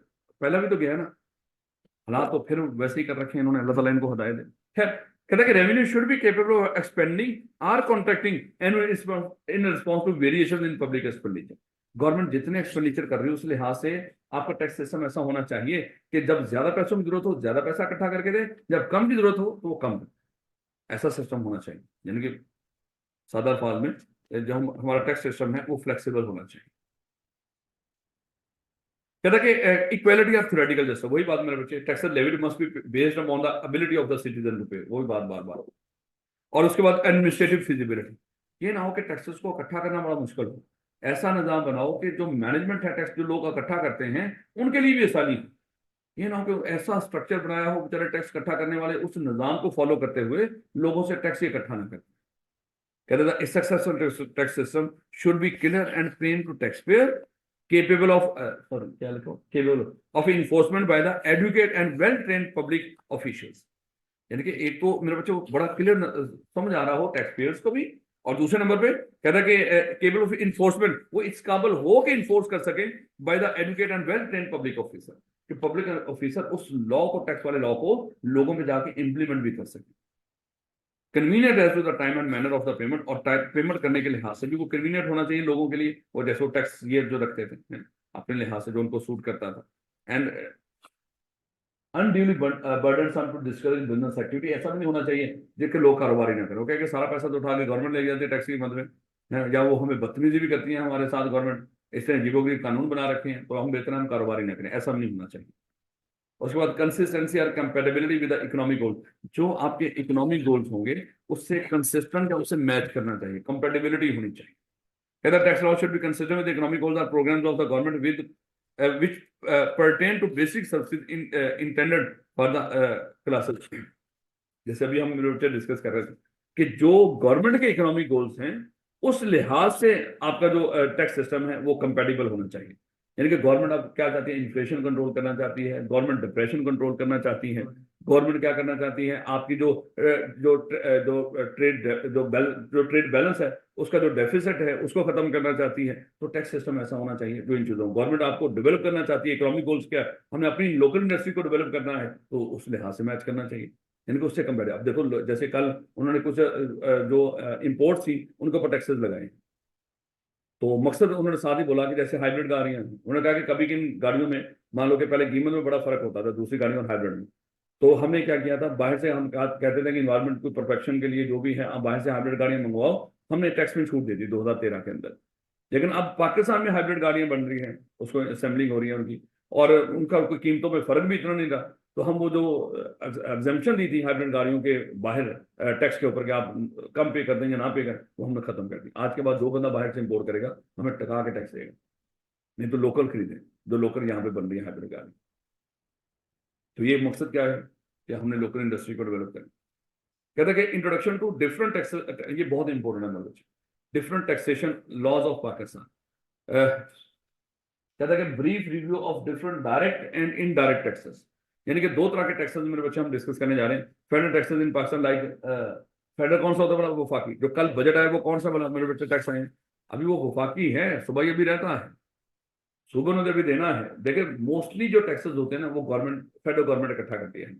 पहला भी तो गया है ना, हालात तो फिर वैसे ही कर रखे हैं इन्होंने, अल्लाह ताला इनको हदायत दे। खैर, कहता है कि revenue should be capable of expanding or contracting and in response to variation in public expenditure. Government जितने एक्सपेंडिचर कर रही है उस लिहाज से आपका टैक्स सिस्टम ऐसा होना चाहिए कि जब ज्यादा पैसों की जरूरत हो ज्यादा पैसा इकट्ठा करके दे, जब कम की जरूरत हो तो वो कम दे। ऐसा सिस्टम होना चाहिए, यानी कि सादा अल्फाज में जो हमारा टैक्स सिस्टम है वो फ्लेक्सिबल होना चाहिए। कहता कि इक्वालिटी ऑफ थ्योरेटिकल जस्टिस, वही बात मेरे बच्चे, tax levied must be based upon the ability of the citizen to pay, वही बात बार बार। और उसके बाद एडमिनिस्ट्रेटिव फिजिबिलिटी, ये ना हो कि टैक्सेस को इकट्ठा करना बड़ा मुश्किल हो, ऐसा निजाम बनाओ कि जो मैनेजमेंट है टैक्स जो लोग इकट्ठा करते हैं उनके लिए भी आसानी हो। ये ना हो कि ऐसा स्ट्रक्चर बनाया हो बेचारे टैक्स इकट्ठा करने वाले उस निजाम को फॉलो करते हुए लोगों से टैक्स इकट्ठा ना करते। कहते हैं successful tax system should be clear and plain to taxpayer, capable of sorry क्या लिखो, capable of enforcement by the educated and well trained public officials। यानी कि एक तो मेरे बच्चे को बड़ा क्लियर समझ आ रहा हो टैक्स पेयर्स को भी, और दूसरे नंबर पे कहता है कि केबल ऑफ इन्फोर्समेंट, वो इस काबिल हो के इन्फोर्स कर सके by the educated and well trained public officer, कि पब्लिक ऑफिसर उस लॉ को, टैक्स वाले लॉ को लोगों में जाके इंप्लीमेंट भी कर सके। Convenient as to the time and manner of the payment, और पेमेंट करने के लिहाज से भी वो कन्वीनियंट होना चाहिए लोगों के लिए, और जैसे वो टैक्स ये जो रखते थे अपने लिहाज से जो उनको सूट करता था। And unduly burdensome to discourage business activity, ऐसा भी नहीं होना चाहिए जिसके लोग कारोबार ही ना करें, क्योंकि सारा पैसा तो उठा के गवर्नमेंट ले जाती है टैक्स की मद में, या वो हमें बदतमीजी भी करती है हमारे साथ गवर्नमेंट, इसलिए अजीबोगरीब कानून बना रखे हैं, तो हम बेहतर हम कारोबार ही ना करें, ऐसा नहीं होना चाहिए। उसके बाद कंसिस्टेंसी और कंपेटेबिलिटी विद इकोनॉमिक गोल, जो आपके इकोनॉमिक गोल्स होंगे उससे कंसिस्टेंट या उससे मैच करना चाहिए, कंपेटेबिलिटी होनी चाहिए। कहता tax law should be consistent with economic goals और programs of the government with which pertain to basic services intended for the classes। जैसे अभी हम डिस्कस कर रहे थे कि जो गवर्नमेंट के इकोनॉमिक गोल्स हैं उस लिहाज से आपका जो टैक्स सिस्टम है वो कंपेटिबल होना चाहिए। यानी कि गवर्नमेंट अब क्या चाहती है, इन्फ्लेशन कंट्रोल करना चाहती है, गवर्नमेंट डिप्रेशन कंट्रोल करना चाहती है, गवर्नमेंट क्या करना चाहती है, आपकी जो जो जो ट्रेड बैलेंस है उसका जो डेफिसिट है उसको खत्म करना चाहती है। तो टैक्स सिस्टम ऐसा होना चाहिए जो इन चीजों, गवर्नमेंट आपको डेवलप करना चाहती है, इकोनॉमिक गोल्स क्या है, हमने अपनी लोकल इंडस्ट्री को डेवलप करना है, तो उस लिहाज से मैच करना चाहिए, इनको उससे कंपेयर। अब देखो जैसे कल उन्होंने कुछ जो इंपोर्ट थी उनके ऊपर टैक्सेस लगाए, तो मकसद उन्होंने साथ ही बोला कि जैसे हाइब्रिड गाड़ियां हैं, उन्होंने कहा कि कभी किन गाड़ियों में मान लो कि पहले कीमत में बड़ा फर्क होता था दूसरी गाड़ियों और हाइब्रिड में, तो हमने क्या किया था, बाहर से हम कहते थे कि इन्वायरमेंट को परफेक्शन के लिए जो भी है आप बाहर से हाइब्रिड गाड़ियां मंगवाओ, हमने टैक्स में छूट दे दी 2013 के अंदर। लेकिन अब पाकिस्तान में हाइब्रिड गाड़ियां बन रही हैं, उसको असेंबलिंग हो रही है उनकी, और उनका कोई कीमतों में फर्क भी इतना नहीं रहा, तो हम वो जो एग्जेम्पशन दी थी हाइब्रिड गाड़ियों के बाहर टैक्स के ऊपर कि आप कम पे कर दें या ना पे करें, वो हमने खत्म कर दी। आज के बाद जो बंदा बाहर से इंपोर्ट करेगा हमें टका के टैक्स देगा, नहीं तो लोकल खरीदें जो लोकल यहाँ पे बन रही है हाइब्रिड गाड़ी। तो ये मकसद क्या है कि हमने लोकल इंडस्ट्री को डेवलप करें। कहता है कि इंट्रोडक्शन टू डिफरेंट टैक्स, ये बहुत इंपॉर्टेंट है knowledge, different taxation laws of Pakistan. कहता है कि brief review of different direct and indirect taxes, यानी कि दो तरह के टैक्सेस मेरे बच्चे हम डिस्कस करने जा रहे हैं। Federal taxes in Pakistan, like federal कौन सा होता है बड़ा, वफाकी, जो कल बजट आया वो कौन सा बना मेरे बच्चे टैक्स आए, अभी वो वफाकी है, सुबह ये भी रहता है, सूबों ने भी देना है। देखिए मोस्टली जो टैक्सेस होते हैं ना वो गवर्नमेंट, फेडरल गवर्नमेंट इकट्ठा करती है,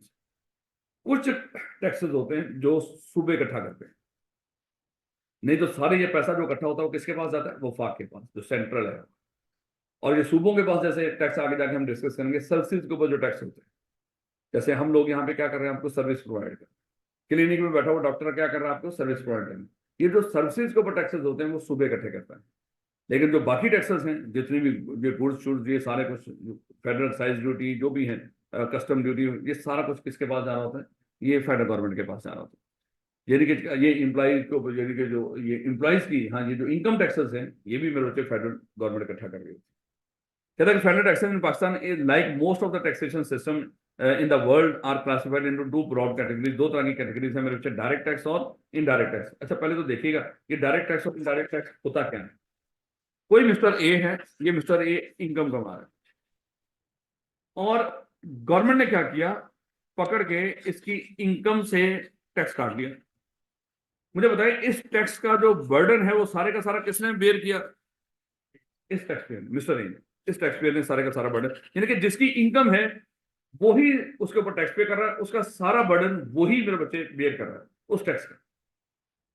कुछ टैक्सेस होते हैं जो सूबे इकट्ठा करते हैं, नहीं तो सारे ये पैसा जो इकट्ठा होता है वो किसके पास जाता है, वफाक के पास जो सेंट्रल है। और ये सूबों के पास जैसे टैक्स आगे जाके हम डिस्कस करेंगे, सर्विसेज के ऊपर जो टैक्स होते हैं, जैसे हम लोग यहाँ पे क्या कर रहे हैं, आपको सर्विस प्रोवाइड कर, क्लिनिक में बैठा हुआ डॉक्टर क्या कर रहा है, आपको सर्विस प्रोवाइड करना। ये जो सर्विसेज के ऊपर टैक्सेस होते हैं वो सूबे इकट्ठे करता है, लेकिन जो बाकी टैक्सेस हैं जितनी भी ये गुड्स शुड्स ये सारे कुछ फेडरल एक्साइज ड्यूटी जो भी है, कस्टम ड्यूटी, ये सारा कुछ किसके पास जा रहा होता है, ये फेडरल गवर्नमेंट के पास जा रहा होता है। यानी कि ये एम्प्लॉइज को, यानी कि जो ये एम्प्लॉइज की, हाँ ये जो इनकम टैक्सेस हैं ये भी मेरे बच्चे फेडरल गवर्नमेंट इकट्ठा कर रही होती है। कहता है कि federal taxes in Pakistan is like most of the taxation system in the world are classified into two broad categories, दो तरह की कैटेगरीज है मेरे बच्चे, डायरेक्ट टैक्स और इनडायरेक्ट टैक्स। अच्छा पहले तो देखिएगा कि डायरेक्ट टैक्स और इनडायरेक्ट टैक्स होता क्या है। कोई मिस्टर ए है, ये मिस्टर ए इनकम कमा रहा है, और गवर्नमेंट ने क्या किया, पकड़ के इसकी इनकम से टैक्स काट लिया। मुझे बताइए इस टैक्स का जो बर्डन है वो सारे का सारा किसने बेयर किया, इस टैक्स पेयर, मिस्टर ए ने, इस टैक्स पेयर ने सारे का सारा बर्डन, यानी कि जिसकी इनकम है वही उसके ऊपर टैक्स पे कर रहा है, उसका सारा बर्डन वही मेरे बच्चे बेयर कर रहा है उस टैक्स का।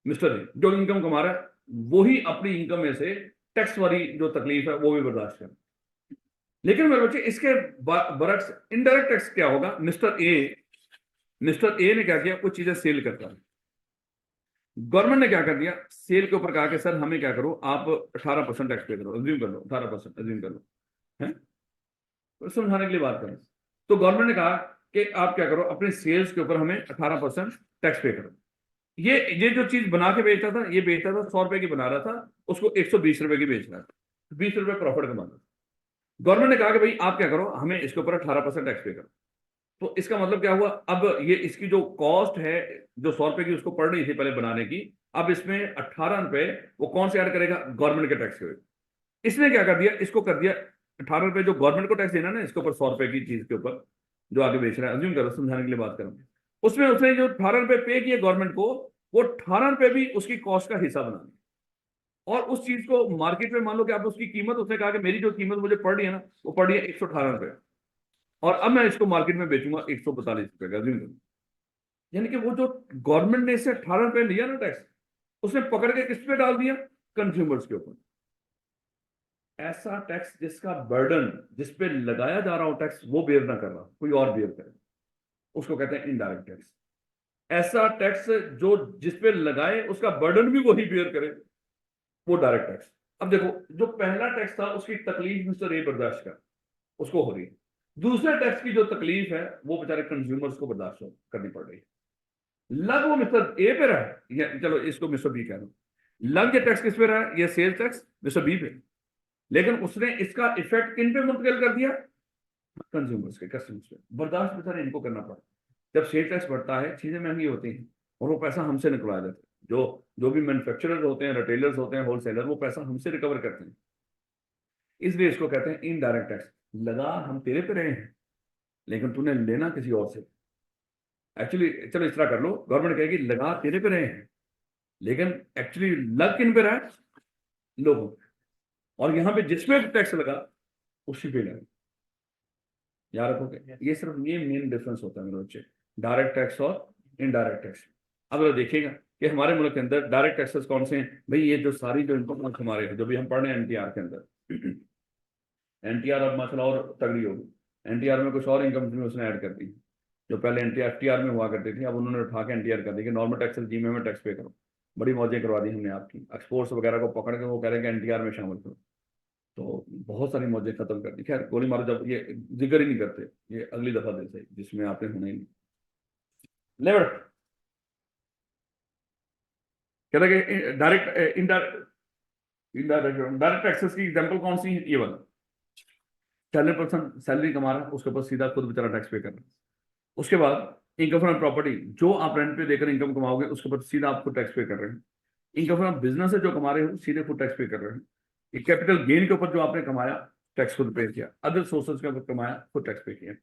मिस्टर ए जो इनकम कमा रहा है वही अपनी इनकम में से टैक्स वाली जो तकलीफ है वो भी बर्दाश्त कर रहा है। लेकिन मेरे बच्चे इसके बरक्स इनडायरेक्ट टैक्स क्या होगा? मिस्टर ए ने क्या किया, कुछ चीजें सेल करता है। गवर्नमेंट ने क्या कर दिया, सेल के ऊपर कहा कि सर हमें क्या करो, आप 18% टैक्स पे करो, अज्यूम कर लो 18% अज्यूम कर लो, है तो समझाने के लिए बात करें। तो गवर्नमेंट ने कहा कि आप क्या करो, अपने सेल्स के ऊपर हमें 18% टैक्स पे करो। ये जो चीज बना के बेचता था, ये बेचता था 100 रुपए की बना रहा था, उसको 120 रुपए की बेच रहा था, 20 रुपए प्रॉफिट कमा रहा था। गवर्नमेंट ने कहा कि भाई आप क्या करो, हमें इसके ऊपर 18% टैक्स पे करो। तो इसका मतलब क्या हुआ, अब ये इसकी जो कॉस्ट है जो 100 रुपए की उसको पड़ रही थी पहले बनाने की, अब इसमें 18 रुपए वो कौन से ऐड करेगा? गवर्नमेंट के टैक्स के। इसने क्या कर दिया, इसको कर दिया 18 रुपए जो गवर्नमेंट को टैक्स देना ना इसके ऊपर 100 रुपए की चीज के ऊपर जो आगे बेच रहा है, अज्यूम करो समझाने के लिए बात करूंगा, उसमें उसने जो 18 रुपए पे किए गवर्नमेंट को, वो 18 रुपए भी उसकी कॉस्ट का हिस्सा बना दिया। और उस चीज को मार्केट में मान लो कि आप उसकी कीमत, उसने कहा कि मेरी जो कीमत मुझे पड़ रही है ना वो पड़ रही है 118 रुपए, और अब मैं इसको मार्केट में बेचूंगा 142 रुपए का, अज्यूम करो। यानी कि वो जो गवर्नमेंट ने इससे 18 रुपए लिया ना टैक्स, उसने पकड़ के किस पे डाल दिया? कंज्यूमर्स के ऊपर। ऐसा टैक्स जिसका बर्डन, जिस पे लगाया जा रहा हो टैक्स, वो बेयर ना कर रहा, कोई और बेयर करे, उसको कहते हैं इनडायरेक्ट टैक्स। ऐसा टैक्स जो जिस पे लगाए उसका बर्डन भी वही बेयर करे, वो डायरेक्ट टैक्स। अब देखो, जो पहला टैक्स था उसकी तकलीफ मिस्टर ए बर्दाश्त कर, उसको हो रही है। दूसरे टैक्स की जो तकलीफ है वो बेचारे कंज्यूमर्स को बर्दाश्त करनी पड़ रही है। लग वो मिस्टर ए पे रहा है, चलो इसको मिस्टर बी कह रहा हूं, लग ये टैक्स किस पे रहा है? ये सेल टैक्स मिस्टर बी पे, लेकिन उसने इसका इफेक्ट किन पे मुंतकिल कर दिया? कंज्यूमर्स के, कस्टमर्स पे। बर्दाश्त बेचारे इनको करना पड़ा। जब सेल टैक्स बढ़ता है चीजें महंगी होती हैं और वो पैसा हमसे निकलवाया जाता है। जो जो भी मैन्युफैक्चरर होते हैं, रिटेलर्स होते हैं, होलसेलर, वो पैसा हमसे रिकवर करते हैं। इसलिए इसको कहते हैं इनडायरेक्ट टैक्स। लगा हम तेरे पे रहे हैं लेकिन तूने लेना किसी और से। एक्चुअली चलो इस तरह कर लो, गवर्नमेंट कहेगी लगा तेरे पे रहे हैं, लेकिन एक्चुअली लग किन पे रहा है? लोगों पे। और यहाँ पे जिसमें टैक्स लगा उसी पे लगा। याद रखोगे, ये सिर्फ ये मेन डिफरेंस होता है मेरे बच्चे, डायरेक्ट टैक्स और इनडायरेक्ट टैक्स। अब अगर देखिएगा कि हमारे मुल्क के अंदर डायरेक्ट टैक्सेस कौन से हैं भाई, ये जो सारी जो इनकम हमारे जो भी हम पढ़ रहे हैं एनटीआर के अंदर, एनटीआर अब मसला और तगड़ी होगी। एनटीआर में कुछ और इनकम भी उसने ऐड कर दी, जो पहले एनटीआर एफटीआर में हुआ करती थी, अब उन्होंने उठा के एनटीआर कर दी कि नॉर्मल टैक्स जीमे में टैक्स पे करो। बड़ी मौजें करवा दी हमने आपकी, एक्सपोर्ट्स वगैरह को पकड़ के वो कह रहे हैं कि एनटीआर में शामिल करो। तो बहुत सारी मौजें खत्म कर दी। खैर गोली मारो जब ये जिक्र ही नहीं करते, ये अगली दफा दे सही जिसमें आपने होना ही नहीं। लेबर कहता है कि डायरेक्ट इनडायरेक्ट टैक्सेस की एग्जांपल कौन सी है? ये वाला 40% सैलरी कमा रहा है उसके ऊपर सीधा खुद बेचारा टैक्स पे कर रहा है। उसके बाद इनकम फ्रॉम प्रॉपर्टी, जो आप रेंट पे देकर इनकम कमाओगे उसके ऊपर सीधा आपको टैक्स पे कर रहे हैं। इनकम फ्रॉम बिजनेस है जो कमा रहे हो सीधे खुद टैक्स पे कर रहे हैं। कैपिटल गेन के ऊपर जो आपने कमाया टैक्स खुद पे किया, अदर सोर्सेज के ऊपर कमाया खुद टैक्स पे किया।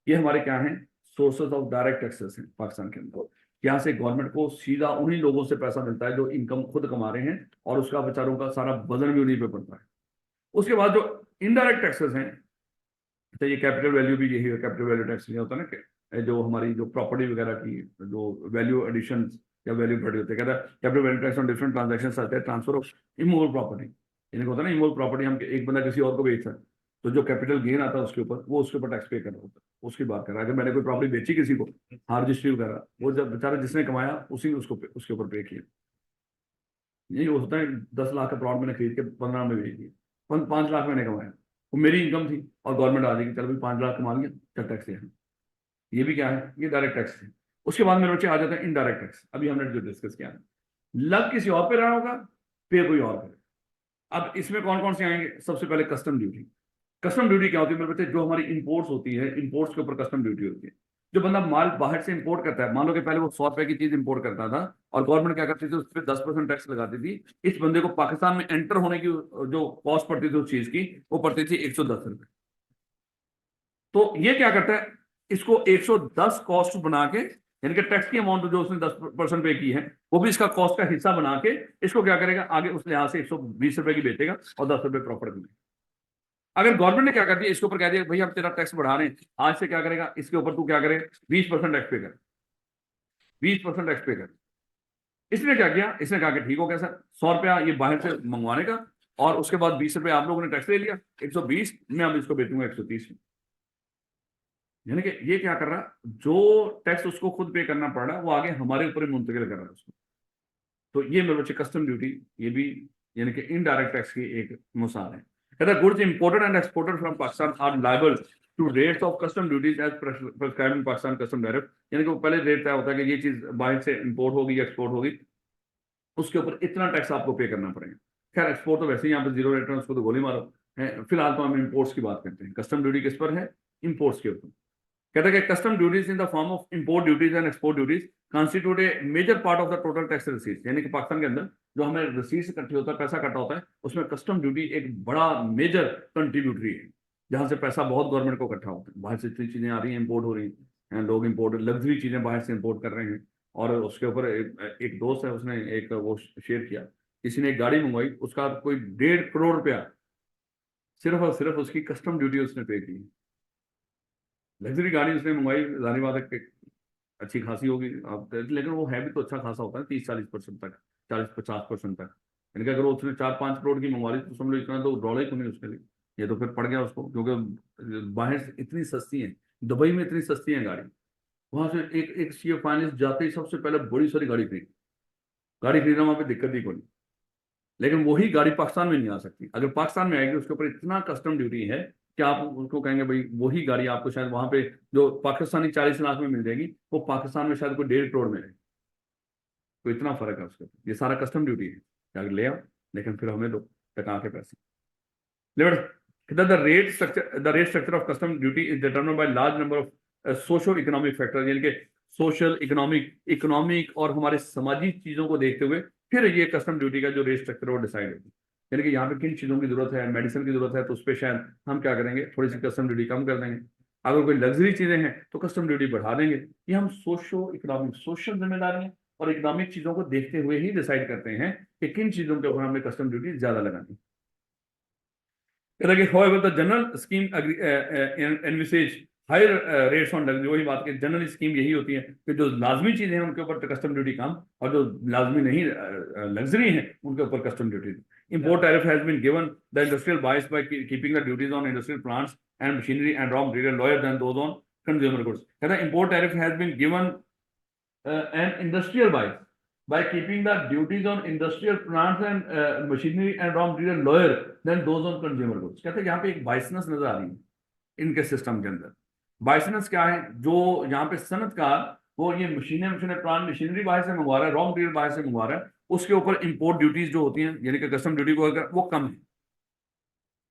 ये हमारे क्या है? सोर्सेज ऑफ डायरेक्ट टैक्सेस हैं पाकिस्तान के अंदर। यहाँ से गवर्नमेंट को सीधा उन्हीं लोगों से पैसा मिलता है जो इनकम खुद कमा रहे हैं, और उसका बेचारों का सारा वजन भी उन्हीं पे पड़ता है। उसके बाद जो इनडायरेक्ट टैक्सेस हैं, तो ये कैपिटल वैल्यू भी यही है, कैपिटल वैल्यू टैक्स ये होता है ना कि जो हमारी जो प्रॉपर्टी वगैरह की जो वैल्यू एडिशन या वैल्यू बढ़ी होती है, कहता है capital value tax on different transactions आते हैं, ट्रांसफर ऑफ इमूवेबल प्रॉपर्टी। इनको होता है ना इमूवेबल प्रॉपर्टी, हम एक बंदा किसी और को बेचता है तो जो कैपिटल गेन आता है उसके ऊपर, वो उसके ऊपर टैक्स पे करना होता है। उसकी बात कर रहा है, अगर मैंने कोई प्रॉपर्टी बेची किसी को, हाँ रजिस्ट्री वगैरह, वो जब बेचारा जिसने कमाया उसी उसको उसके ऊपर पे किया। यही होता है 10 लाख का प्लॉट मैंने खरीद के 15 में बेच दिया, 5 लाख मैंने कमाया, वो मेरी इनकम थी, और गवर्नमेंट आ जाएगी चलो भाई 5 लाख कमा लिया, चल टैक्स है। ये भी क्या है? ये डायरेक्ट टैक्स है। उसके बाद मेरे बच्चे आ जाते हैं इनडायरेक्ट टैक्स। अभी हमने जो डिस्कस किया, लग किसी और पे रहा होगा, पे कोई और करे। अब इसमें कौन कौन से आएंगे? सबसे पहले कस्टम ड्यूटी। कस्टम ड्यूटी क्या होती है मेरे बच्चे? जो हमारी इंपोर्ट्स होती है, इंपोर्ट्स के ऊपर कस्टम ड्यूटी होती है। जो बंदा माल बाहर से इंपोर्ट करता है, मान लो कि पहले वो 100 रुपए की चीज इंपोर्ट करता था और गवर्नमेंट क्या करती थी, उस पर 10% टैक्स लगाती थी। इस बंदे को पाकिस्तान में एंटर होने की जो कॉस्ट पड़ती थी उस चीज की, वो पड़ती थी 110 रुपए। तो ये क्या करता है, इसको 110 कॉस्ट बना के, यानी कि टैक्स की अमाउंट जो उसने 10% पे की है वो भी इसका कॉस्ट का हिस्सा बना के, इसको क्या करेगा आगे उस लिहाज से 120 रुपए की बेचेगा और 10 रुपए प्रॉफिट मिलेगा। अगर गवर्नमेंट ने क्या कर दिया, इसके ऊपर कह दिया भाई हम तेरा टैक्स बढ़ा रहे हैं, आज से क्या करेगा, इसके ऊपर तू क्या करे, 20% टैक्स पे कर, 20% टैक्स पे कर। इसने क्या किया, इसने कहा कि ठीक हो गया सर, 100 रुपया ये बाहर से मंगवाने का, और उसके बाद 20 रुपये आप लोगों ने टैक्स ले लिया, 120 मैं अब इसको बेचूंगा 130 में। यानी कि ये क्या कर रहा है, जो टैक्स उसको खुद पे करना पड़ रहा है वो आगे हमारे ऊपर ही मुंतकिल कर रहा है उसको। तो ये मेरे बच्चे कस्टम ड्यूटी, ये भी यानी कि इनडायरेक्ट टैक्स की एक मिसाल है। कहता goods imported and exported from Pakistan are liable to rates of custom duties as prescribed in Pakistan custom direct. यानी कि वो पहले रेट तय होता है कि ये चीज बाहर से इंपोर्ट होगी या एक्सपोर्ट होगी, उसके ऊपर इतना टैक्स आपको पे करना पड़ेगा। खैर एक्सपोर्ट तो वैसे ही यहाँ पे जीरो रेट है, उसको तो गोली मारो है। फिलहाल तो हम इंपोर्ट्स की बात करते हैं, कस्टम ड्यूटी किस पर है, इंपोर्ट्स के ऊपर। कहता है कि custom duties in the form of import duties and export duties constitute a major part of the total tax receipts. यानी कि पाकिस्तान के अंदर जो हमें रिसीट्स इकट्ठी होता है, पैसा इकट्ठा होता है, उसमें कस्टम ड्यूटी एक बड़ा मेजर कंट्रीब्यूटरी है, जहां से पैसा बहुत गवर्नमेंट को इकट्ठा होता है। बाहर से इतनी चीजें आ रही हैं, इंपोर्ट हो रही हैं, लोग इंपोर्ट लग्जरी चीजें बाहर से इंपोर्ट कर रहे हैं। और उसके ऊपर एक दोस्त है, उसने एक वो शेयर किया, किसी ने एक गाड़ी मंगवाई, उसका कोई 1.5 करोड़ रुपया सिर्फ और सिर्फ उसकी कस्टम ड्यूटी उसने पे की। लग्जरी गाड़ी उसने मंगवाई, जानी बात है कि अच्छी खासी होगी आप, लेकिन वो है भी तो अच्छा खासा होता है, 30-40% तक, 40-50% तक। यानी कि अगर उसने 4-5 करोड़ की मंगवा ली तो समझ लो इतना तो डॉलर ही नहीं उसके लिए, ये तो फिर पड़ गया उसको, क्योंकि बाहर से इतनी सस्ती है, दुबई में इतनी सस्ती है गाड़ी, वहां से एक एक सीए फाइनेंस जाते ही सबसे पहले बड़ी सारी गाड़ी खरीदना वहां पे दिक्कत ही कोई नहीं। लेकिन वही गाड़ी पाकिस्तान में नहीं आ सकती, अगर पाकिस्तान में आएगी उसके ऊपर इतना कस्टम ड्यूटी है कि आप उसको कहेंगे भाई वही गाड़ी आपको शायद वहां पे जो पाकिस्तानी 40 लाख में मिल जाएगी, वो पाकिस्तान में शायद कोई 1.5 करोड़ में है। तो इतना फर्क है उसके ऊपर, ये सारा कस्टम ड्यूटी है, अगर ले आओ लेकिन फिर हमें दो टका के पैसे। The rate structure of custom duty is determined by large number of socio-economic factors, यानी कि सोशल इकोनॉमिक और हमारे समाजी चीजों को देखते हुए फिर ये कस्टम ड्यूटी का जो रेट स्ट्रक्चर वो डिसाइड होगी। यानी कि यहाँ पे किन चीजों की जरूरत है, मेडिसिन की जरूरत है, तो उस पर शायद हम क्या करेंगे, थोड़ी सी कस्टम ड्यूटी कम कर देंगे। अगर कोई लग्जरी चीजें हैं तो कस्टम ड्यूटी बढ़ा देंगे। ये हम सोशल जिम्मेदारियां और इकोनॉमिक चीजों को देखते हुए ही डिसाइड करते हैं कि किन चीजों के ऊपर हमें कस्टम ड्यूटी ज्यादा लगानी। However, the general scheme envisage higher rates on luxury। वही बात की जनरल स्कीम यही होती है कि जो लाजमी चीजें हैं उनके ऊपर कस्टम ड्यूटी कम, और जो लाजमी नहीं लग्जरी हैं उनके ऊपर custom duty. Import tariff has been given the industrial bias by keeping the duties on industrial plants and machinery and raw material lower than those on consumer goods। कहता है import tariff has been given an industrial bias by keeping the duties on industrial plants and machinery and raw material lower than those on consumer goods। कहते हैं यहाँ पे एक बाइसनेस नजर आ रही है इनके सिस्टम के अंदर। बाइसनेस क्या है, जो यहाँ पे सनतकार वो ये मशीनें प्लांट मशीनरी बाहर से मंगवा रहा है, रॉ मटेरियल बाहर से मंगवा रहा है, उसके ऊपर इंपोर्ट ड्यूटीज जो होती हैं यानी कि कस्टम ड्यूटी को वो कम है।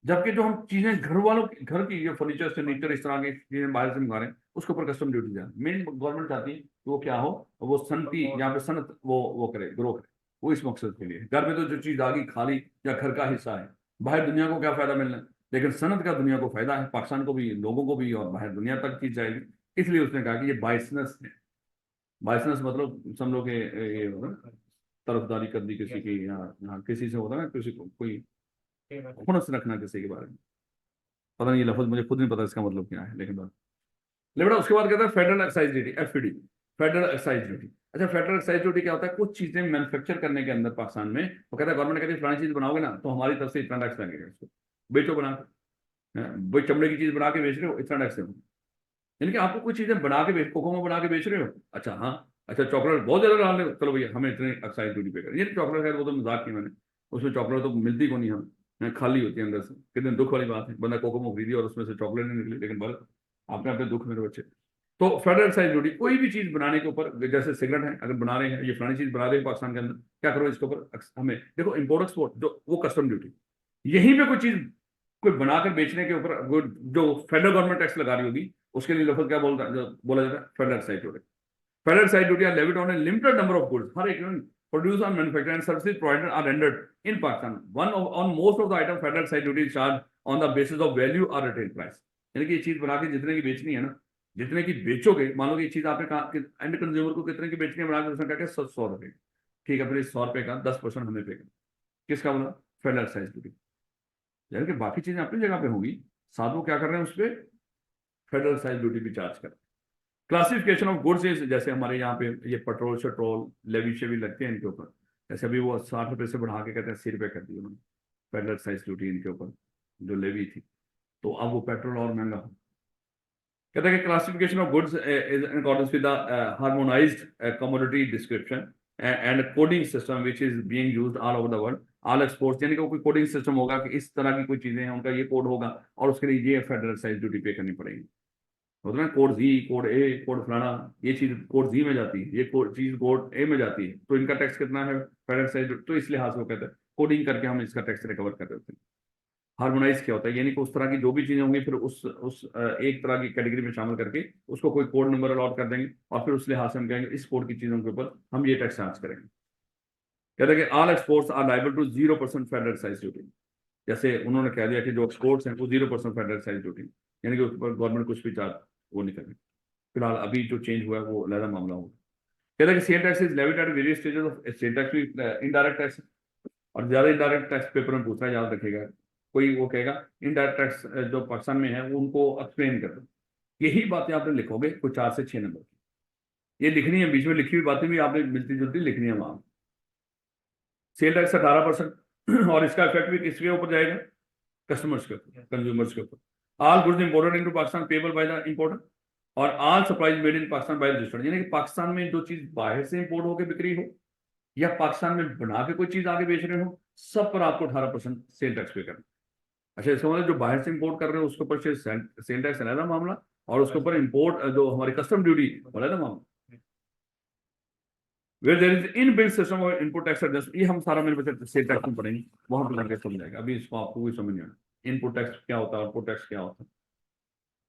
जबकि जो हम चीजें घर वालों की, घर की जो फर्नीचर इस तरह की चीजें बाहर से मंगा रहे हैं उसके ऊपर कस्टम ड्यूटी जाए। मेन गवर्नमेंट चाहती है कि वो क्या हो, वो सनती यहाँ पे सनत वो करे, ग्रो करे, वो इस मकसद के लिए। घर में तो जो चीज आ गई खाली या घर का हिस्सा है, बाहर दुनिया को क्या फायदा मिलना है, लेकिन सनत का दुनिया को फायदा है, पाकिस्तान को भी, लोगों को भी, और बाहर दुनिया तक चीज जाएगी। इसलिए उसने कहा कि ये बाइसनेस है। बाइसनेस मतलब समझ लो कि ये तरफदारी कर दी किसी की, या किसी से होता है ना, किसी को कोई खुनस रखना किसी के बारे में। पता नहीं ये लफ्ज मुझे खुद नहीं पता इसका मतलब क्या है, लेकिन बेटा उसके बाद कहता है federal excise duty, FED, federal excise duty. अच्छा, फेडरल एक्साइज ड्यूटी क्या होता है, कुछ चीजें मैन्युफैक्चर करने के अंदर पाकिस्तान में वो कहता है, गवर्नमेंट कहती है फलानी चीज बनाओगे ना तो हमारी तरफ से इतना टैक्स लगेगा, इसको बेचो बना के, भाई चमड़े की चीज बना के बेच रहे हो इतना टैक्स देना। यानी कि आपको कुछ चीजें बना के कोकोमो बना के बेच रहे हो, अच्छा हाँ, अच्छा चॉकलेट बहुत ज्यादा डाल रहे हो, चलो भैया हमें इतने एक्साइज ड्यूटी पे कर। ये चॉकलेट है वो तो मजाक की मैंने, उसमें चॉकलेट तो मिलती को नहीं, हम खाली होती है अंदर से। कितने दुख वाली बात है, बंदा कोकोमो खरीदी और उसमें से चॉकलेट नहीं निकली, लेकिन बस आपने अपने दुख मेरे बच्चे। तो फेडरल एक्साइज ड्यूटी, कोई भी चीज बनाने के ऊपर, जैसे सिगरेट है अगर बना रहे हैं, ये फलानी चीज बना रहे हैं पाकिस्तान के अंदर, क्या करो इसके ऊपर हमें देखो इम्पोर्ट एक्सपोर्ट जो वो कस्टम ड्यूटी। यहीं पे कोई चीज कोई बनाकर बेचने के ऊपर जो फेडरल गवर्नमेंट टैक्स लगा रही होगी उसके लिए लफ्ज क्या बोला जाता है, federal excise duty. Federal excise duty are levied on a limited number of goods, हर एक प्रोड्यूस और manufacture and services provided are rendered in Pakistan on most of the item federal excise duty charge on the basis of value और retail price. यानी कि ये चीज बना के जितने की बेचनी है ना, जितने की बेचोगे, मान लो कि ये चीज आपने कहा कि एंड कंज्यूमर को कितने की बेचनी है, बना के उसने कहा 100 रुपए, ठीक है, फिर इस 100 रुपए का 10% हमें पे करना, किसका बोला, फेडरल एक्साइज ड्यूटी। यानी कि बाकी चीजें अपनी जगह पे होंगी, साथ वो क्या कर रहे हैं उस पर फेडरल एक्साइज ड्यूटी भी चार्ज कर। क्लासिफिकेशन ऑफ गुड्स इज, जैसे हमारे यहाँ पे ये पेट्रोल शेट्रोल लेवी शेवी लगते हैं इनके ऊपर, जैसे अभी वो 60 रुपए से बढ़ा के कहते हैं 80 रुपए कर दिए उन्होंने फेडरल एक्साइज ड्यूटी इनके ऊपर जो लेवी थी, तो अब वो पेट्रोल और महंगा हो। कहता है कि classification of goods is in accordance with the harmonised commodity description and coding system which is being used all over the world. All exports, यानी कि कोई कोडिंग सिस्टम होगा कि इस तरह की कोई चीजें हैं उनका ये कोड होगा और उसके लिए ये फेडरल एक्साइज ड्यूटी पे करनी पड़ेगी। होता है ना कोड जी, कोड ए, कोड फलाना, ये चीज कोड जी में जाती है, ये चीज कोड ए में जाती है, तो इनका टैक्स कितना है फेडरल एक्साइज, तो इस लिहाज से वो कहते हैं कोडिंग करके हम इसका टैक्स रिकवर कर देते हैं। हार्मोनाइज क्या होता है, यानी कि उस तरह की जो भी चीजें होंगी फिर उस एक तरह की कैटेगरी में शामिल करके उसको कोई कोड नंबर अलॉट कर देंगे और फिर उस लिहाज से हम कहेंगे इस कोड की चीजों के ऊपर हम ये टैक्स चार्ज करेंगे। कहते हैं कि all exports are liable to 0% federal excise duty. जैसे उन्होंने कह दिया कि जो एक्सपोर्ट्स हैं वो 0% फेडरल एक्साइज ड्यूटी, यानी कि उस पर गवर्नमेंट कुछ भी चार्ज वो नहीं करेगी। फिलहाल अभी जो चेंज हुआ है वो अलग मामला होगा। कहता है कि sale tax is levied at various stages of sale tax भी इनडायरेक्ट टैक्स, और ज्यादा इनडायरेक्ट टैक्स पेपर में पूछा है, याद रखेगा कोई वो कहेगा इनडायरेक्ट टैक्स जो पाकिस्तान में है वो उनको एक्सप्लेन कर दो, यही बातें आपने लिखोगे कोई 4 से 6 नंबर की, ये लिखनी है, बीच में लिखी हुई बातें भी आपने मिलती जुलती लिखनी है वहां। सेल टैक्स 18% और इसका इफेक्ट भी किसके ऊपर जाएगा, कस्टमर्स के ऊपर, कंज्यूमर्स के ऊपर। All goods imported into Pakistan payable by the importer और all supplies made in Pakistan by registered, यानी कि पाकिस्तान में जो चीज बाहर से इंपोर्ट होकर बिक्री हो या पाकिस्तान में बना के कोई चीज आगे बेच रहे हो, सब पर आपको 18% सेल टैक्स पे करना। अच्छा, इसका मतलब जो बाहर से इंपोर्ट कर रहे हो उसके ऊपर सेल टैक्स अलग मामला और उसके ऊपर इंपोर्ट जो हमारी कस्टम ड्यूटी अलग मामला। Where there is inbuilt system of input tax adjust, ये हम सारा मेरे बच्चे सेल टैक्स में पढ़ेंगे, वहां पर लगे समझ जाएगा, अभी इसको आपको कोई समझ नहीं आना इनपुट टैक्स क्या होता है, आउटपुट टैक्स क्या होता है,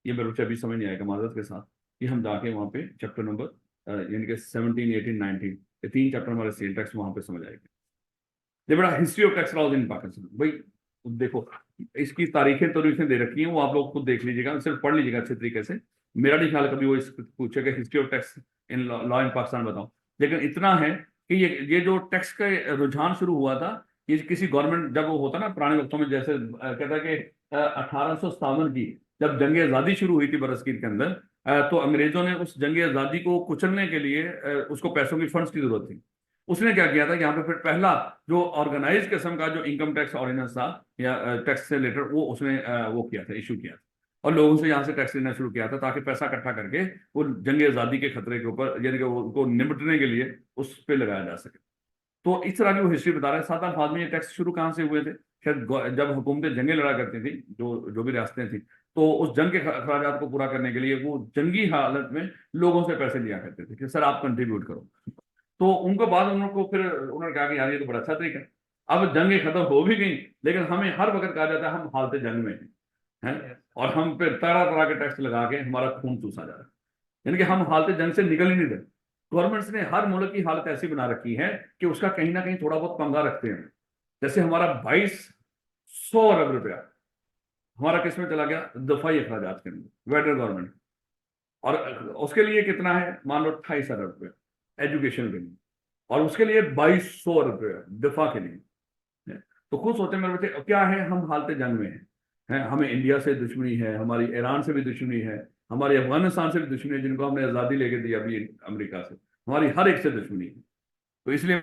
ये मेरे बच्चे अभी समझ नहीं आएगा माजरत के साथ। ये हम जाके वहाँ पे चैप्टर नंबर यानी कि 17, 18, 19 ये 3 चैप्टर हमारे सेल टैक्स वहां पे समझ आएंगे। ये बड़ा हिस्ट्री ऑफ टैक्स लॉज इन पाकिस्तान, भाई देखो इसकी तारीखें दे रखी हैं, वो आप लोग खुद देख लीजिएगा, सिर्फ पढ़ लीजिएगा अच्छे तरीके से। मेरा नहीं ख्याल कभी वो पूछेगा history of tax in law in Pakistan बताओ, लेकिन इतना है कि ये जो टैक्स का रुझान शुरू हुआ था, ये किसी गवर्नमेंट जब वो होता ना पुराने वक्तों में, जैसे कहता है कि 1857 की जब जंग आज़ादी शुरू हुई थी बरसगीर के अंदर, तो अंग्रेजों ने उस जंग आज़ादी को कुचलने के लिए उसको पैसों की फंड्स की जरूरत थी। उसने क्या किया था, यहाँ पे फिर पहला जो ऑर्गेनाइज किस्म का जो इनकम टैक्स ऑर्डिनेंस था या टैक्स से रिलेटेड वो उसने वो किया था, इशू किया था और लोगों से यहाँ से टैक्स लेना शुरू किया था ताकि पैसा इकट्ठा करके वो जंग आज़ादी के खतरे के ऊपर यानी कि उनको निपटने के लिए उस पर लगाया जा सके। तो इस तरह की वो हिस्ट्री बता रहे हैं। 7 अल्फाज में ये टैक्स शुरू कहाँ से हुए थे, शायद जब हुकूमतें जंगें लड़ा करती थी, जो भी रियासतें थी, तो उस जंग के अखराजात को पूरा करने के लिए वो जंगी हालत में लोगों से पैसे लिया करते थे कि सर आप कंट्रीब्यूट करो। तो उनको बाद उनको फिर उन्होंने कहा कि यार ये तो बड़ा अच्छा तरीका है। अब जंगें खत्म हो भी गई, लेकिन हमें हर वक्त कहा जाता है हम हालत जंग में हैं और हम पे तरह तरह के टैक्स लगा के हमारा खून चूसा जा रहा है, यानी कि हम हालत जंग से निकल ही नहीं रहे। गवर्नमेंट्स ने हर मुल्क की हालत ऐसी बना रखी है कि उसका कहीं ना कहीं थोड़ा बहुत पंगा रखते हैं। जैसे हमारा 2200 अरब रुपया हमारा किस में चला गया, दफाई अखराजात के अंदर फेडरल गवर्नमेंट, और उसके लिए कितना है, मान लो 28 अरब रुपया एजुकेशन के लिए, और उसके लिए 2200 अरब रुपया दिफा के लिए। तो खुद सोचे मेरे बच्चे क्या है, हम हालत जंग में हैं, हमें इंडिया से दुश्मनी है, हमारी ईरान से भी दुश्मनी है, हमारी अफगानिस्तान से भी दुश्मनी है जिनको हमने आज़ादी लेके दी अभी अमेरिका से, हमारी हर एक से दुश्मनी है। तो इसलिए